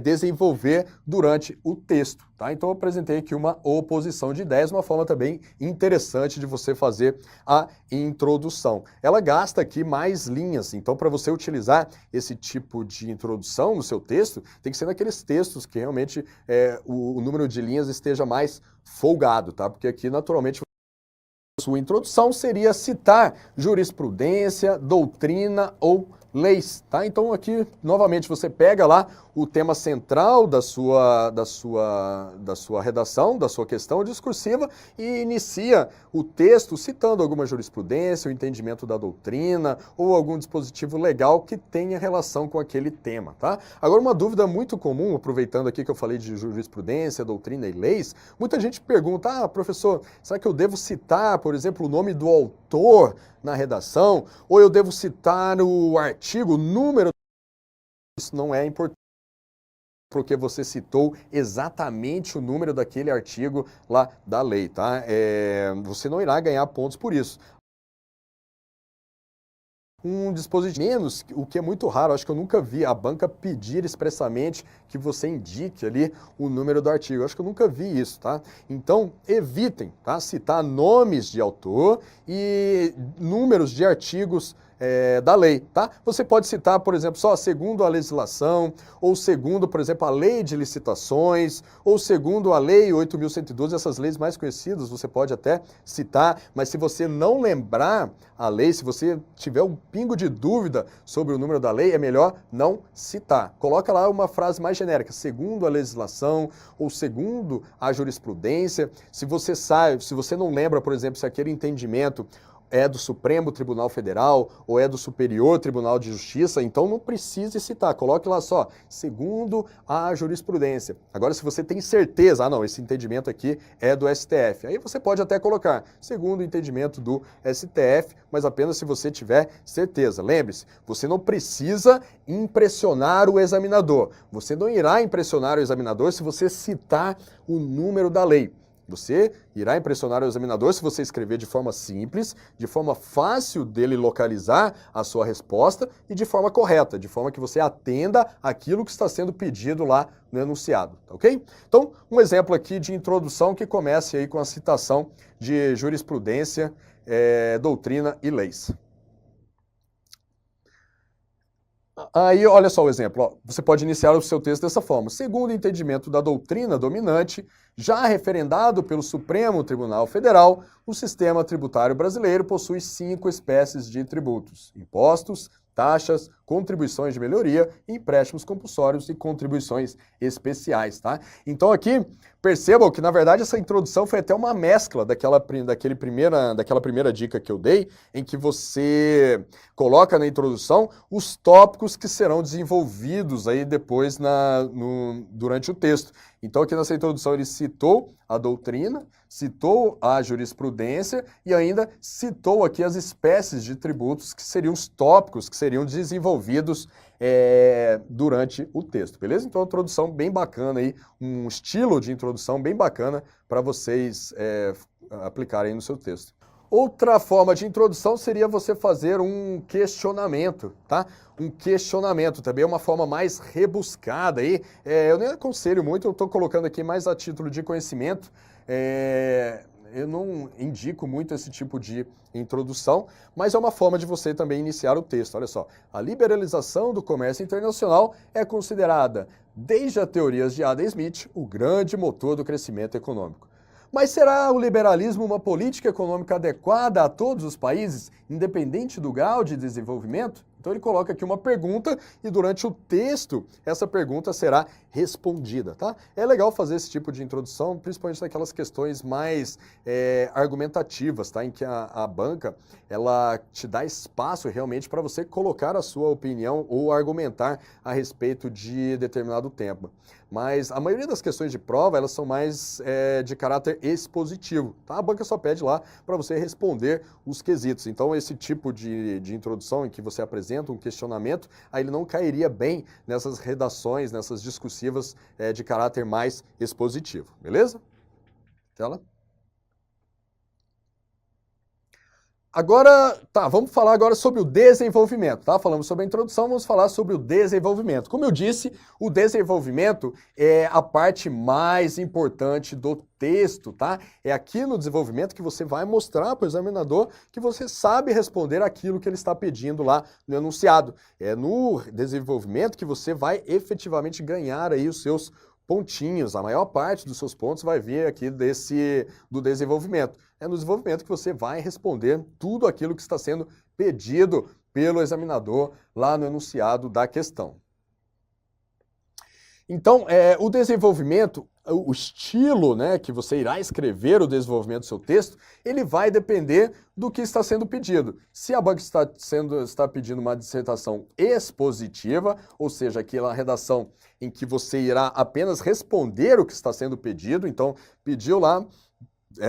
desenvolver durante o texto, tá? Então eu apresentei aqui uma oposição de ideias, uma forma também interessante de você fazer a introdução. Ela gasta aqui mais linhas, então para você utilizar esse tipo de introdução no seu texto, tem que ser naqueles textos que realmente o número de linhas esteja mais folgado, tá? Porque aqui, naturalmente, sua introdução seria citar jurisprudência, doutrina ou leis, tá? Então aqui, novamente, você pega lá o tema central da sua redação, da sua questão discursiva e inicia o texto citando alguma jurisprudência, o entendimento da doutrina ou algum dispositivo legal que tenha relação com aquele tema, tá? Agora, uma dúvida muito comum, aproveitando aqui que eu falei de jurisprudência, doutrina e leis, muita gente pergunta, professor, será que eu devo citar, por exemplo, o nome do autor na redação? Ou eu devo citar o artigo, o número? Isso não é importante, porque você citou exatamente o número daquele artigo lá da lei, tá? Você não irá ganhar pontos por isso. Um dispositivo menos, o que é muito raro, acho que eu nunca vi a banca pedir expressamente que você indique ali o número do artigo, acho que eu nunca vi isso, tá? Então, evitem, tá? Citar nomes de autor e números de artigos da lei, tá? Você pode citar, por exemplo, só segundo a legislação, ou segundo, por exemplo, a lei de licitações, ou segundo a lei 8.112, essas leis mais conhecidas, você pode até citar, mas se você não lembrar a lei, se você tiver um pingo de dúvida sobre o número da lei, é melhor não citar. Coloca lá uma frase mais genérica, segundo a legislação, ou segundo a jurisprudência. Se você sabe, se você não lembra, por exemplo, se aquele entendimento é do Supremo Tribunal Federal ou é do Superior Tribunal de Justiça, então não precise citar, coloque lá só, segundo a jurisprudência. Agora, se você tem certeza, não, esse entendimento aqui é do STF, aí você pode até colocar, segundo o entendimento do STF, mas apenas se você tiver certeza. Lembre-se, você não precisa impressionar o examinador, você não irá impressionar o examinador se você citar o número da lei. Você irá impressionar o examinador se você escrever de forma simples, de forma fácil dele localizar a sua resposta e de forma correta, de forma que você atenda aquilo que está sendo pedido lá no enunciado, tá ok? Então, um exemplo aqui de introdução que comece aí com a citação de jurisprudência, doutrina e leis. Aí, olha só o exemplo, ó. Você pode iniciar o seu texto dessa forma. Segundo o entendimento da doutrina dominante, já referendado pelo Supremo Tribunal Federal, o sistema tributário brasileiro possui 5 espécies de tributos: impostos, taxas, contribuições de melhoria, empréstimos compulsórios e contribuições especiais, tá? Então aqui, percebam que na verdade essa introdução foi até uma mescla daquela primeira dica que eu dei, em que você coloca na introdução os tópicos que serão desenvolvidos aí depois durante o texto. Então aqui nessa introdução ele citou a doutrina, citou a jurisprudência e ainda citou aqui as espécies de tributos que seriam os tópicos que seriam desenvolvidos durante o texto, beleza? Então, uma introdução bem bacana aí, um estilo de introdução bem bacana para vocês aplicarem no seu texto. Outra forma de introdução seria você fazer um questionamento, tá? Um questionamento também é uma forma mais rebuscada aí. Eu nem aconselho muito, eu estou colocando aqui mais a título de conhecimento. Eu não indico muito esse tipo de introdução, mas é uma forma de você também iniciar o texto. Olha só, a liberalização do comércio internacional é considerada, desde as teorias de Adam Smith, o grande motor do crescimento econômico. Mas será o liberalismo uma política econômica adequada a todos os países, independente do grau de desenvolvimento? Então ele coloca aqui uma pergunta e durante o texto essa pergunta será respondida, tá? É legal fazer esse tipo de introdução, principalmente naquelas questões mais argumentativas, tá? Em que a banca, ela te dá espaço realmente para você colocar a sua opinião ou argumentar a respeito de determinado tema. Mas a maioria das questões de prova, elas são mais de caráter expositivo, tá? A banca só pede lá para você responder os quesitos. Então, esse tipo de introdução em que você apresenta um questionamento, aí ele não cairia bem nessas redações, nessas discursivas de caráter mais expositivo, beleza? Tela. Agora, tá, vamos falar agora sobre o desenvolvimento, tá? Falamos sobre a introdução, vamos falar sobre o desenvolvimento. Como eu disse, o desenvolvimento é a parte mais importante do texto, tá? É aqui no desenvolvimento que você vai mostrar para o examinador que você sabe responder aquilo que ele está pedindo lá no enunciado. É no desenvolvimento que você vai efetivamente ganhar aí os seus pontinhos. A maior parte dos seus pontos vai vir aqui do desenvolvimento. É no desenvolvimento que você vai responder tudo aquilo que está sendo pedido pelo examinador lá no enunciado da questão. Então, o desenvolvimento, o estilo, né, que você irá escrever o desenvolvimento do seu texto, ele vai depender do que está sendo pedido. Se a banca está pedindo uma dissertação expositiva, ou seja, aquela redação em que você irá apenas responder o que está sendo pedido, então pediu lá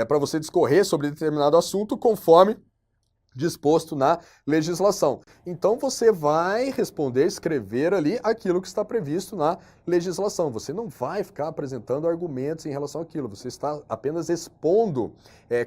para você discorrer sobre determinado assunto conforme disposto na legislação. Então você vai responder, escrever ali aquilo que está previsto na legislação. Você não vai ficar apresentando argumentos em relação àquilo, você está apenas expondo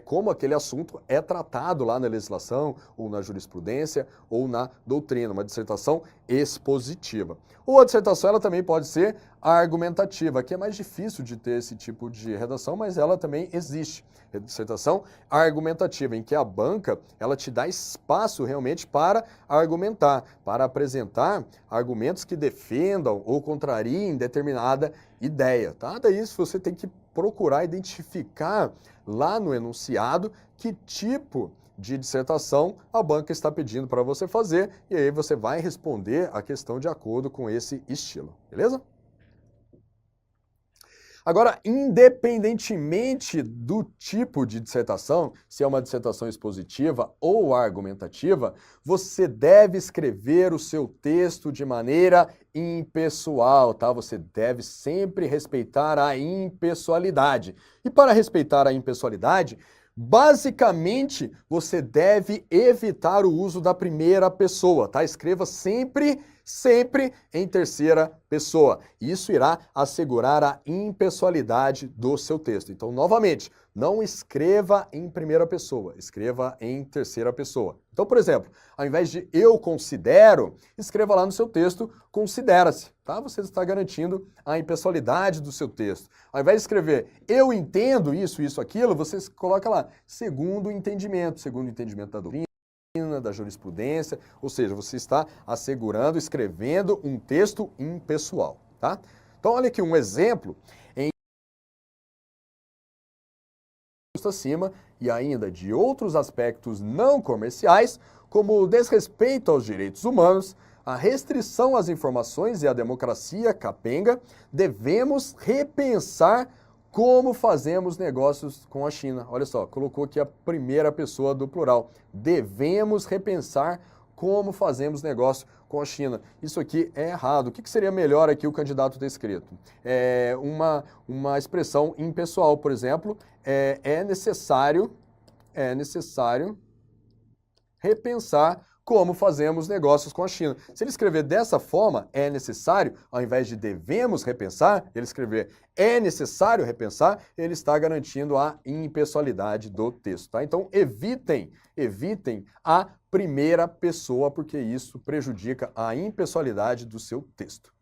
como aquele assunto é tratado lá na legislação, ou na jurisprudência, ou na doutrina, uma dissertação expositiva. Ou a dissertação ela também pode ser argumentativa, que é mais difícil de ter esse tipo de redação, mas ela também existe. Dissertação argumentativa, em que a banca ela te dá espaço realmente para argumentar, para apresentar argumentos que defendam ou contrariem determinada ideia, tá? Daí você tem que procurar identificar lá no enunciado que tipo de dissertação a banca está pedindo para você fazer, e aí você vai responder a questão de acordo com esse estilo, beleza? Agora, independentemente do tipo de dissertação, se é uma dissertação expositiva ou argumentativa, você deve escrever o seu texto de maneira impessoal, tá? Você deve sempre respeitar a impessoalidade. E para respeitar a impessoalidade, basicamente, você deve evitar o uso da primeira pessoa, tá? Escreva sempre em terceira pessoa. Isso irá assegurar a impessoalidade do seu texto. Então, novamente, não escreva em primeira pessoa, escreva em terceira pessoa. Então, por exemplo, ao invés de eu considero, escreva lá no seu texto, considera-se, tá? Você está garantindo a impessoalidade do seu texto. Ao invés de escrever eu entendo isso, aquilo, você coloca lá, segundo o entendimento da doutrina, da jurisprudência, ou seja, você está assegurando, escrevendo um texto impessoal, tá? Então, olha aqui um exemplo em acima e ainda de outros aspectos não comerciais, como o desrespeito aos direitos humanos, a restrição às informações e à democracia capenga, devemos repensar como fazemos negócios com a China. Olha só, colocou aqui a primeira pessoa do plural. Devemos repensar como fazemos negócio com a China. Isso aqui é errado. O que seria melhor aqui o candidato ter escrito? Uma expressão impessoal, por exemplo, é necessário repensar como fazemos negócios com a China. Se ele escrever dessa forma, é necessário, ao invés de devemos repensar, ele escrever é necessário repensar, ele está garantindo a impessoalidade do texto, tá? Então, evitem a primeira pessoa, porque isso prejudica a impessoalidade do seu texto.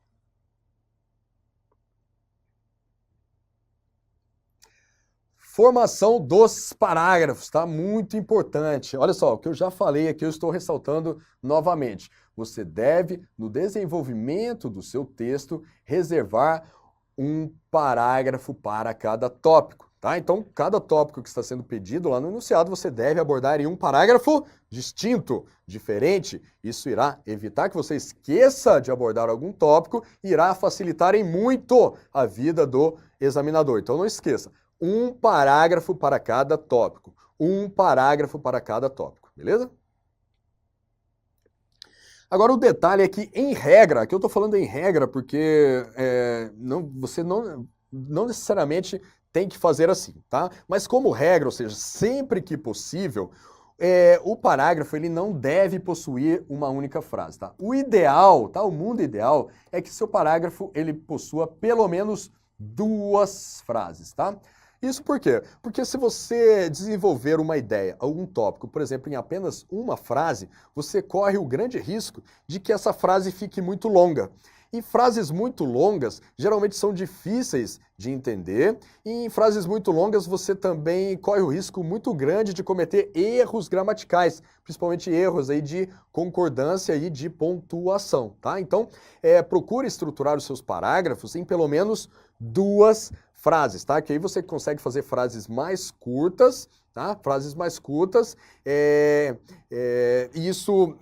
Formação dos parágrafos, tá? Muito importante. Olha só, o que eu já falei aqui, eu estou ressaltando novamente. Você deve, no desenvolvimento do seu texto, reservar um parágrafo para cada tópico. tá? Então, cada tópico que está sendo pedido lá no enunciado, você deve abordar em um parágrafo distinto, diferente. Isso irá evitar que você esqueça de abordar algum tópico e irá facilitar em muito a vida do examinador. Então, não esqueça, um parágrafo para cada tópico. Um parágrafo para cada tópico, beleza? Agora, o detalhe é que, em regra, aqui eu estou falando em regra porque você não necessariamente tem que fazer assim, tá? Mas como regra, ou seja, sempre que possível, o parágrafo ele não deve possuir uma única frase, tá? O ideal, tá? O mundo ideal é que seu parágrafo ele possua pelo menos 2 frases, tá? Isso por quê? Porque se você desenvolver uma ideia, algum tópico, por exemplo, em apenas uma frase, você corre o grande risco de que essa frase fique muito longa. E frases muito longas geralmente são difíceis de entender, e em frases muito longas você também corre o risco muito grande de cometer erros gramaticais, principalmente erros aí de concordância e de pontuação, tá? Então, procure estruturar os seus parágrafos em pelo menos 2 frases, tá? Que aí você consegue fazer frases mais curtas, tá? Frases mais curtas, e isso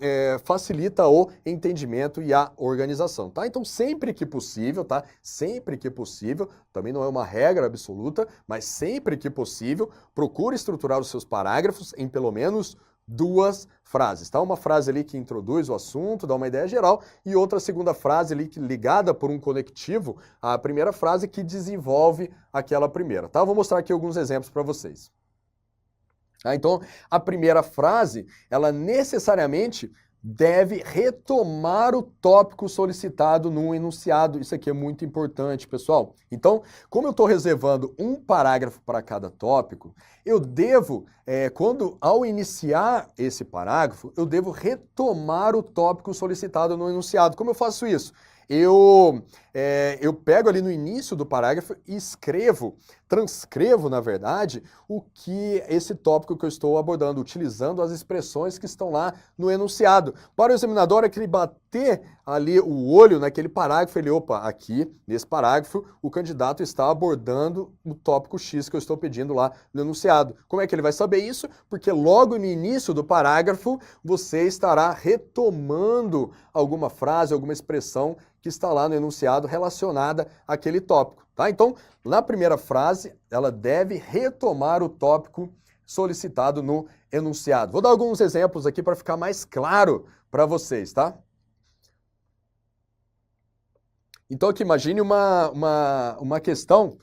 facilita o entendimento e a organização, tá? Então, sempre que possível, tá? Sempre que possível, também não é uma regra absoluta, mas sempre que possível, procure estruturar os seus parágrafos em pelo menos 2 frases, tá? Uma frase ali que introduz o assunto, dá uma ideia geral, e outra segunda frase ali ligada por um conectivo à primeira frase que desenvolve aquela primeira, tá? Eu vou mostrar aqui alguns exemplos para vocês. Então, a primeira frase, ela necessariamente deve retomar o tópico solicitado no enunciado. Isso aqui é muito importante, pessoal. Então, como eu estou reservando um parágrafo para cada tópico, eu devo, ao iniciar esse parágrafo, eu devo retomar o tópico solicitado no enunciado. Como eu faço isso? Eu pego ali no início do parágrafo e transcrevo, na verdade, o que esse tópico que eu estou abordando, utilizando as expressões que estão lá no enunciado. Para o examinador, é que ele bater ali o olho naquele parágrafo, ele, opa, aqui, nesse parágrafo, o candidato está abordando o tópico X que eu estou pedindo lá no enunciado. Como é que ele vai saber isso? Porque logo no início do parágrafo, você estará retomando alguma frase, alguma expressão que está lá no enunciado relacionada àquele tópico, tá? Então, na primeira frase, ela deve retomar o tópico solicitado no enunciado. Vou dar alguns exemplos aqui para ficar mais claro para vocês, tá? Então, aqui, imagine uma questão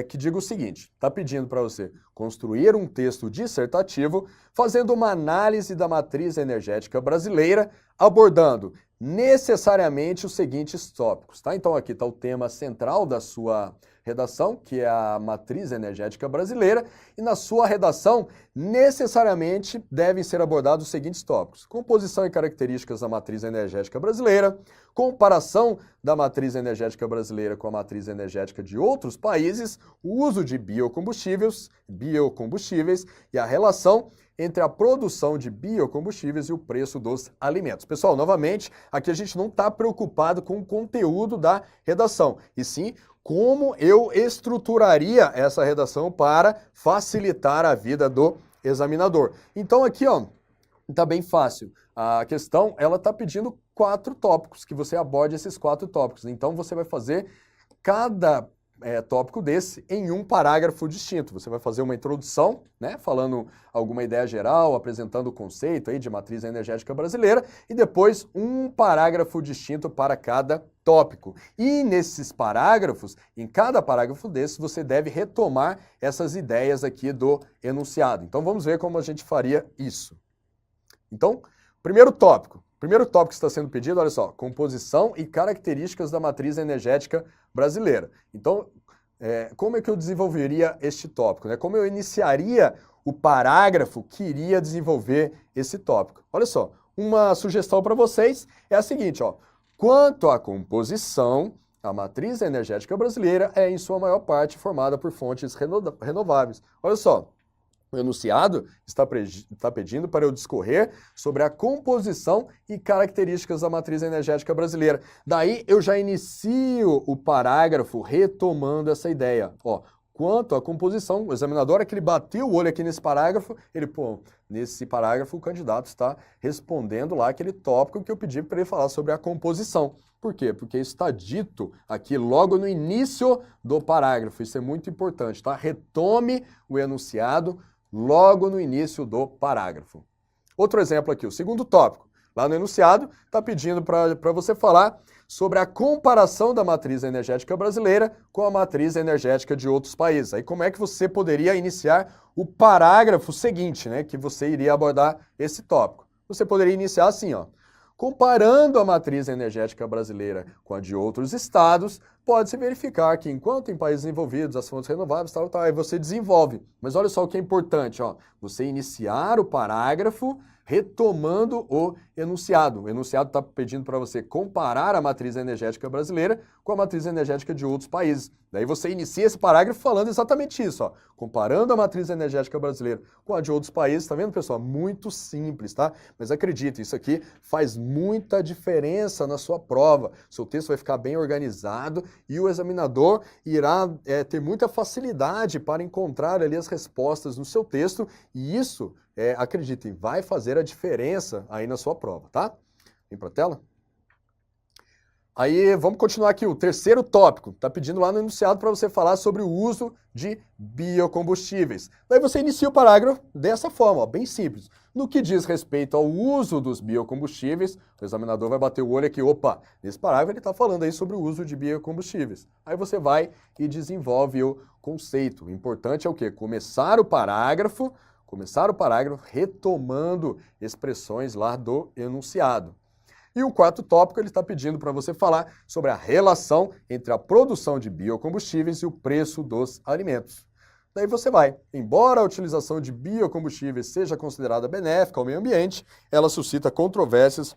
que diga o seguinte, está pedindo para você construir um texto dissertativo fazendo uma análise da matriz energética brasileira, abordando necessariamente os seguintes tópicos, tá? Então aqui está o tema central da sua redação, que é a matriz energética brasileira, e na sua redação necessariamente devem ser abordados os seguintes tópicos: composição e características da matriz energética brasileira, comparação da matriz energética brasileira com a matriz energética de outros países, o uso de biocombustíveis e a relação entre a produção de biocombustíveis e o preço dos alimentos. Pessoal, novamente, aqui a gente não está preocupado com o conteúdo da redação, e sim como eu estruturaria essa redação para facilitar a vida do examinador. Então aqui, ó, tá bem fácil. A questão, ela tá pedindo 4 tópicos, que você aborde esses 4 tópicos. Então você vai fazer cada tópico desse em um parágrafo distinto. Você vai fazer uma introdução, né, falando alguma ideia geral, apresentando o conceito aí de matriz energética brasileira, e depois um parágrafo distinto para cada tópico. E nesses parágrafos, em cada parágrafo desse, você deve retomar essas ideias aqui do enunciado. Então vamos ver como a gente faria isso. Então, primeiro tópico que está sendo pedido, olha só, composição e características da matriz energética brasileira. Então, como é que eu desenvolveria este tópico, né? Como eu iniciaria o parágrafo que iria desenvolver esse tópico? Olha só, uma sugestão para vocês é a seguinte, ó. Quanto à composição, a matriz energética brasileira é, em sua maior parte, formada por fontes renováveis. Olha só. O enunciado está pedindo para eu discorrer sobre a composição e características da matriz energética brasileira. Daí eu já inicio o parágrafo retomando essa ideia. Ó, quanto à composição. O examinador, que ele bateu o olho aqui nesse parágrafo, ele, pô, nesse parágrafo o candidato está respondendo lá aquele tópico que eu pedi para ele falar sobre a composição. Por quê? Porque isso está dito aqui logo no início do parágrafo. Isso é muito importante, tá? Retome o enunciado logo no início do parágrafo. Outro exemplo aqui, o segundo tópico. Lá no enunciado, está pedindo para você falar sobre a comparação da matriz energética brasileira com a matriz energética de outros países. Aí como é que você poderia iniciar o parágrafo seguinte, né, que você iria abordar esse tópico? Você poderia iniciar assim, ó. Comparando a matriz energética brasileira com a de outros estados, pode-se verificar que, enquanto em países envolvidos as fontes renováveis, tal, aí você desenvolve. Mas olha só o que é importante, ó, você iniciar o parágrafo retomando o enunciado. O enunciado está pedindo para você comparar a matriz energética brasileira com a matriz energética de outros países. Daí você inicia esse parágrafo falando exatamente isso, ó, comparando a matriz energética brasileira com a de outros países. Tá vendo, pessoal? Muito simples, tá? Mas acredite, isso aqui faz muita diferença na sua prova. Seu texto vai ficar bem organizado e o examinador irá ter muita facilidade para encontrar ali as respostas no seu texto, e isso, acreditem, vai fazer a diferença aí na sua prova, tá? Vem para a tela. Aí, vamos continuar aqui, o terceiro tópico, está pedindo lá no enunciado para você falar sobre o uso de biocombustíveis. Daí você inicia o parágrafo dessa forma, ó, bem simples. No que diz respeito ao uso dos biocombustíveis, o examinador vai bater o olho aqui, opa, nesse parágrafo ele está falando aí sobre o uso de biocombustíveis. Aí você vai e desenvolve o conceito. O importante é o quê? Começar o parágrafo retomando expressões lá do enunciado. E o quarto tópico, ele está pedindo para você falar sobre a relação entre a produção de biocombustíveis e o preço dos alimentos. Daí você vai, embora a utilização de biocombustíveis seja considerada benéfica ao meio ambiente, ela suscita controvérsias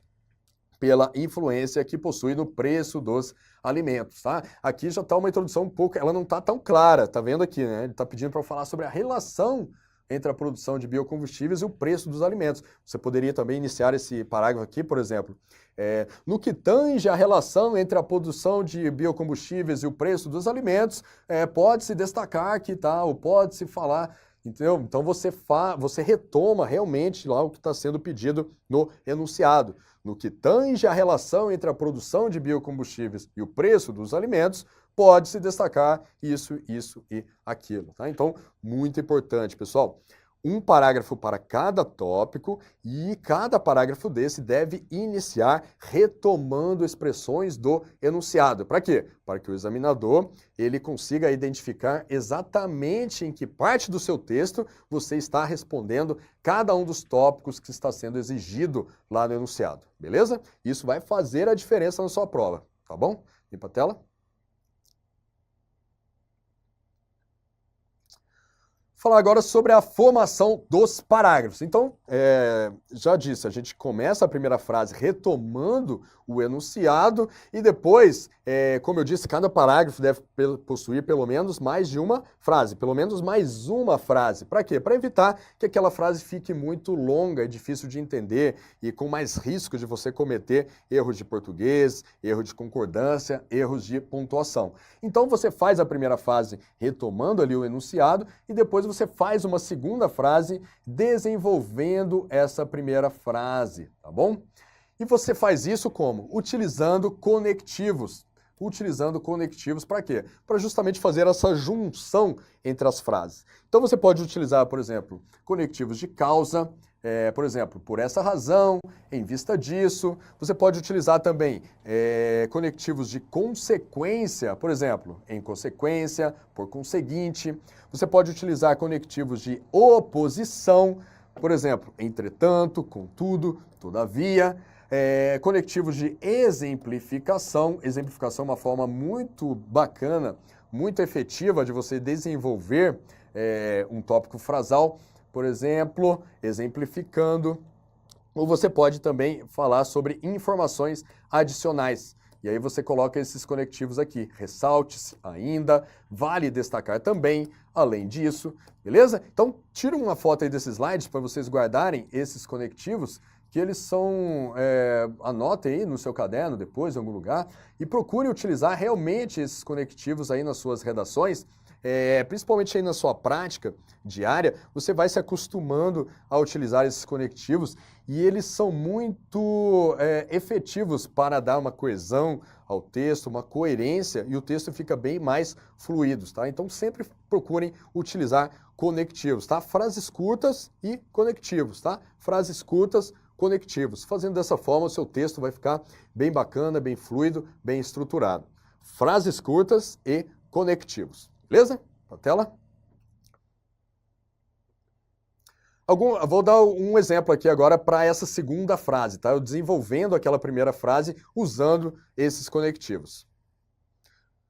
pela influência que possui no preço dos alimentos, tá? Aqui já está uma introdução um pouco, ela não está tão clara, tá vendo aqui, né? Ele está pedindo para falar sobre a relação entre a produção de biocombustíveis e o preço dos alimentos. Você poderia também iniciar esse parágrafo aqui, por exemplo, no que tange a relação entre a produção de biocombustíveis e o preço dos alimentos, pode-se destacar que tal, pode-se falar, entendeu? Então você retoma realmente lá o que está sendo pedido no enunciado. No que tange a relação entre a produção de biocombustíveis e o preço dos alimentos, pode-se destacar isso, isso e aquilo, tá? Então, muito importante, pessoal. Um parágrafo para cada tópico e cada parágrafo desse deve iniciar retomando expressões do enunciado. Para quê? Para que o examinador ele consiga identificar exatamente em que parte do seu texto você está respondendo cada um dos tópicos que está sendo exigido lá no enunciado, beleza? Isso vai fazer a diferença na sua prova, tá bom? Vem para a tela. Falar agora sobre a formação dos parágrafos. Então, já disse, a gente começa a primeira frase retomando o enunciado e depois, como eu disse, cada parágrafo deve possuir pelo menos mais de uma frase, pelo menos mais uma frase. Para quê? Para evitar que aquela frase fique muito longa e difícil de entender e com mais risco de você cometer erros de português, erro de concordância, erros de pontuação. Então, você faz a primeira frase retomando ali o enunciado e depois você faz uma segunda frase desenvolvendo essa primeira frase, tá bom? E você faz isso como? Utilizando conectivos. Utilizando conectivos para quê? Para justamente fazer essa junção entre as frases. Então você pode utilizar, por exemplo, conectivos de causa, por exemplo, por essa razão, em vista disso. Você pode utilizar também conectivos de consequência, por exemplo, em consequência, por conseguinte. Você pode utilizar conectivos de oposição, por exemplo, entretanto, contudo, todavia. Conectivos de exemplificação. Exemplificação é uma forma muito bacana, muito efetiva de você desenvolver um tópico frasal. Por exemplo, exemplificando. Ou você pode também falar sobre informações adicionais. E aí você coloca esses conectivos aqui. Ressalte-se ainda, vale destacar também, além disso, beleza? Então, tira uma foto aí desses slides para vocês guardarem esses conectivos, que eles são, anotem aí no seu caderno depois, em algum lugar, e procure utilizar realmente esses conectivos aí nas suas redações, principalmente aí na sua prática diária, você vai se acostumando a utilizar esses conectivos e eles são muito efetivos para dar uma coesão ao texto, uma coerência, e o texto fica bem mais fluido, tá? Então sempre procurem utilizar conectivos, tá? Frases curtas e conectivos, tá? Frases curtas, conectivos. Fazendo dessa forma, o seu texto vai ficar bem bacana, bem fluido, bem estruturado. Frases curtas e conectivos. Beleza? Na tela. Vou dar um exemplo aqui agora para essa segunda frase, tá? Eu desenvolvendo aquela primeira frase usando esses conectivos.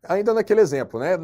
Ainda naquele exemplo, né?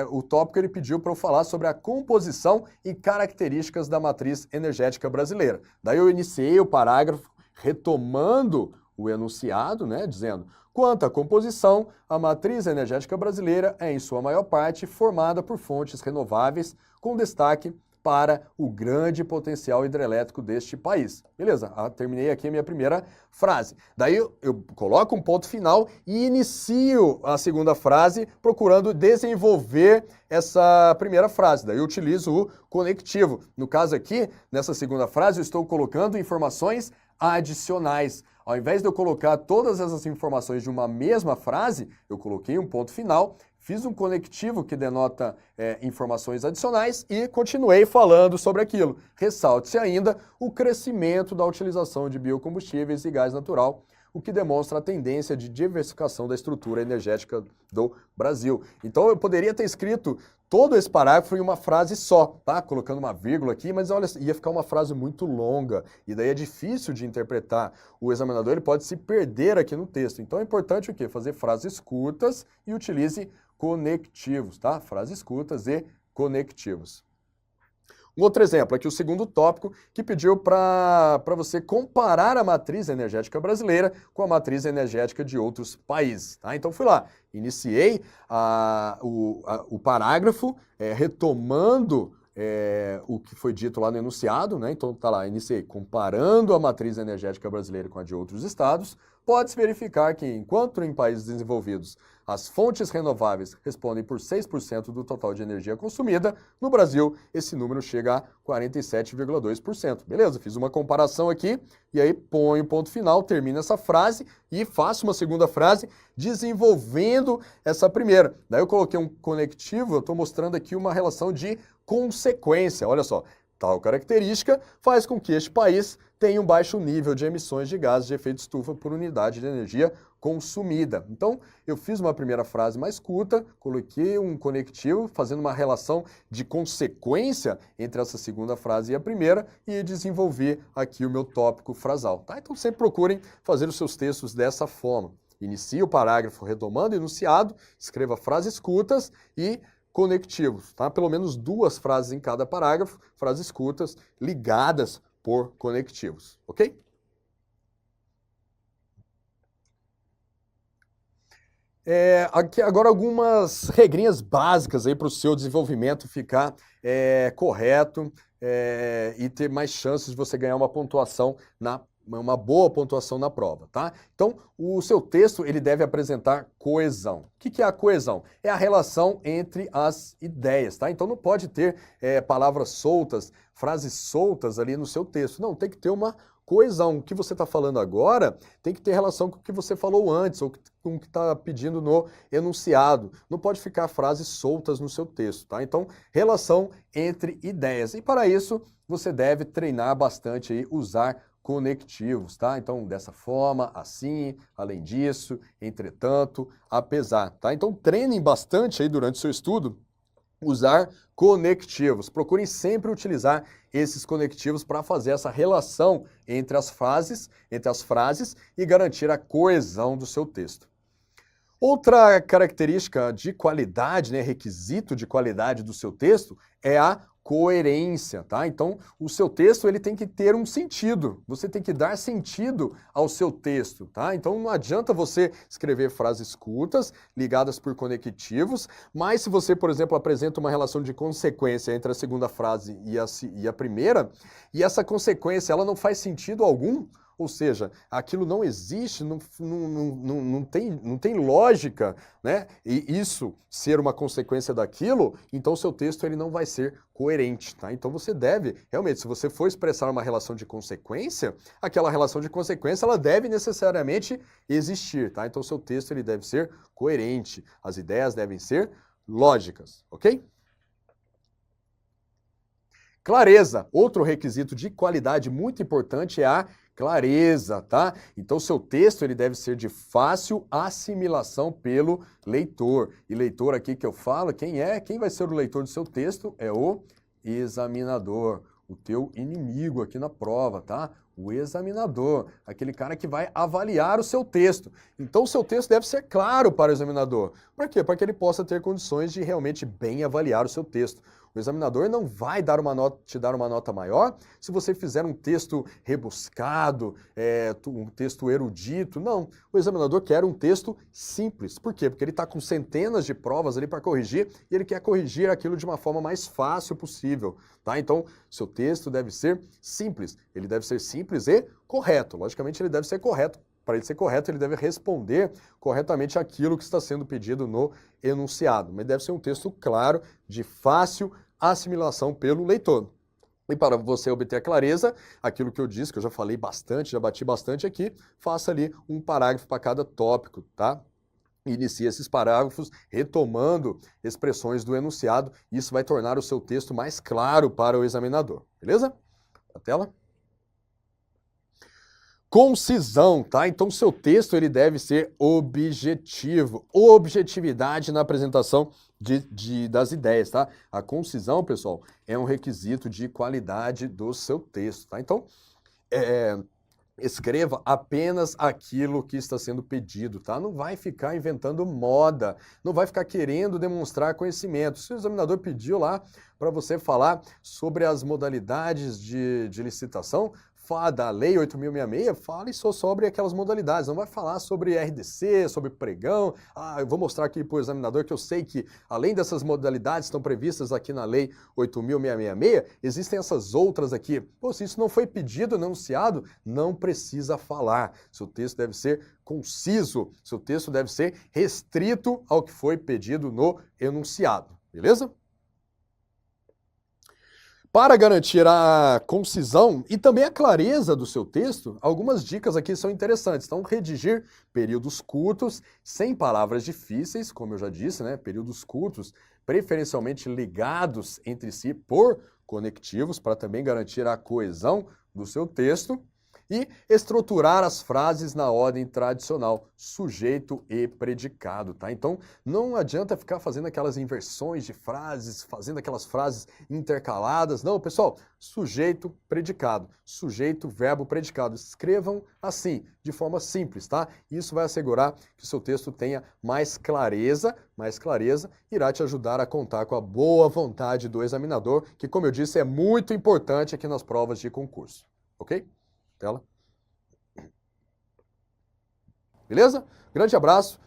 O tópico ele pediu para eu falar sobre a composição e características da matriz energética brasileira. Daí eu iniciei o parágrafo retomando o enunciado, né? Dizendo: quanto à composição, a matriz energética brasileira é, em sua maior parte, formada por fontes renováveis, com destaque para o grande potencial hidrelétrico deste país. Beleza, terminei aqui a minha primeira frase. Daí eu coloco um ponto final e inicio a segunda frase procurando desenvolver essa primeira frase. Daí eu utilizo o conectivo. No caso aqui, nessa segunda frase, eu estou colocando informações adicionais. Ao invés de eu colocar todas essas informações de uma mesma frase, eu coloquei um ponto final, fiz um conectivo que denota informações adicionais e continuei falando sobre aquilo. Ressalte-se ainda o crescimento da utilização de biocombustíveis e gás natural, o que demonstra a tendência de diversificação da estrutura energética do Brasil. Então eu poderia ter escrito todo esse parágrafo em uma frase só, tá? Colocando uma vírgula aqui, mas olha, ia ficar uma frase muito longa e daí é difícil de interpretar. O examinador ele pode se perder aqui no texto. Então é importante o quê? Fazer frases curtas e utilize conectivos, tá? Frases curtas e conectivos. Um outro exemplo, aqui o segundo tópico, que pediu para você comparar a matriz energética brasileira com a matriz energética de outros países. Tá? Então fui lá, iniciei o parágrafo, retomando o que foi dito lá no enunciado, né? Então tá lá, iniciei comparando a matriz energética brasileira com a de outros estados. Pode-se verificar que, enquanto em países desenvolvidos as fontes renováveis respondem por 6% do total de energia consumida, no Brasil esse número chega a 47,2%. Beleza? Fiz uma comparação aqui e aí ponho o ponto final, termino essa frase e faço uma segunda frase desenvolvendo essa primeira. Daí eu coloquei um conectivo, eu estou mostrando aqui uma relação de consequência. Olha só, tal característica faz com que este país tenha um baixo nível de emissões de gases de efeito estufa por unidade de energia consumida. Então, eu fiz uma primeira frase mais curta, coloquei um conectivo, fazendo uma relação de consequência entre essa segunda frase e a primeira, e desenvolvi aqui o meu tópico frasal. Tá? Então, sempre procurem fazer os seus textos dessa forma. Inicie o parágrafo retomando o enunciado, escreva frases curtas e conectivos, tá? Pelo menos 2 frases em cada parágrafo, frases curtas ligadas por conectivos, ok? Aqui agora algumas regrinhas básicas aí para o seu desenvolvimento ficar correto e ter mais chances de você ganhar uma pontuação uma boa pontuação na prova, tá? Então, o seu texto, ele deve apresentar coesão. O que é a coesão? É a relação entre as ideias, tá? Então, não pode ter palavras soltas, frases soltas ali no seu texto. Não, tem que ter uma coesão. O que você está falando agora tem que ter relação com o que você falou antes ou com o que está pedindo no enunciado. Não pode ficar frases soltas no seu texto, tá? Então, relação entre ideias. E para isso, você deve treinar bastante aí, usar conectivos, tá? Então, dessa forma, assim, além disso, entretanto, apesar, tá? Então, treinem bastante aí durante o seu estudo usar conectivos. Procurem sempre utilizar esses conectivos para fazer essa relação entre as frases e garantir a coesão do seu texto. Outra característica de qualidade, né, requisito de qualidade do seu texto é a coerência, tá? Então, o seu texto ele tem que ter um sentido. Você tem que dar sentido ao seu texto, tá? Então, não adianta você escrever frases curtas, ligadas por conectivos, mas se você, por exemplo, apresenta uma relação de consequência entre a segunda frase e a primeira, e essa consequência ela não faz sentido algum, ou seja, aquilo não existe, não tem lógica, né? E isso ser uma consequência daquilo, então o seu texto ele não vai ser coerente, tá? Então você deve, realmente, se você for expressar uma relação de consequência, aquela relação de consequência, ela deve necessariamente existir, tá? Então o seu texto ele deve ser coerente, as ideias devem ser lógicas, ok? Clareza, outro requisito de qualidade muito importante é a clareza, tá? Então, seu texto ele deve ser de fácil assimilação pelo leitor. E leitor aqui que eu falo, quem é? Quem vai ser o leitor do seu texto é o examinador, o teu inimigo aqui na prova, tá? O examinador, aquele cara que vai avaliar o seu texto. Então, o seu texto deve ser claro para o examinador. Por quê? Para que ele possa ter condições de realmente bem avaliar o seu texto. O examinador não vai dar te dar uma nota maior se você fizer um texto rebuscado, um texto erudito. Não, o examinador quer um texto simples. Por quê? Porque ele está com centenas de provas ali para corrigir e ele quer corrigir aquilo de uma forma mais fácil possível. Tá? Então, seu texto deve ser simples. Ele deve ser simples e correto. Logicamente, ele deve ser correto. Para ele ser correto, ele deve responder corretamente aquilo que está sendo pedido no enunciado. Mas deve ser um texto claro, de fácil assimilação pelo leitor. E para você obter a clareza, aquilo que eu disse, que eu já falei bastante, já bati bastante aqui, faça ali um parágrafo para cada tópico, tá? Inicie esses parágrafos retomando expressões do enunciado. Isso vai tornar o seu texto mais claro para o examinador. Beleza? A tela. Concisão, tá? Então, seu texto ele deve ser objetivo. Objetividade na apresentação das ideias, tá? A concisão, pessoal, é um requisito de qualidade do seu texto, tá? Então, escreva apenas aquilo que está sendo pedido, tá? Não vai ficar inventando moda, não vai ficar querendo demonstrar conhecimento. Se o examinador pediu lá para você falar sobre as modalidades de licitação, da Lei 8.066, fale só sobre aquelas modalidades, não vai falar sobre RDC, sobre pregão. Eu vou mostrar aqui para o examinador que eu sei que, além dessas modalidades que estão previstas aqui na Lei 8.666, existem essas outras aqui. Pô, se isso não foi pedido, não anunciado, não precisa falar. Seu texto deve ser conciso, seu texto deve ser restrito ao que foi pedido no enunciado, beleza? Para garantir a concisão e também a clareza do seu texto, algumas dicas aqui são interessantes. Então, redigir períodos curtos, sem palavras difíceis, como eu já disse, né? Períodos curtos, preferencialmente ligados entre si por conectivos, para também garantir a coesão do seu texto. E estruturar as frases na ordem tradicional, sujeito e predicado, tá? Então, não adianta ficar fazendo aquelas inversões de frases, fazendo aquelas frases intercaladas. Não, pessoal, sujeito, predicado. Sujeito, verbo, predicado. Escrevam assim, de forma simples, tá? Isso vai assegurar que o seu texto tenha mais clareza, irá te ajudar a contar com a boa vontade do examinador, que, como eu disse, é muito importante aqui nas provas de concurso, ok? Tela. Beleza? Grande abraço.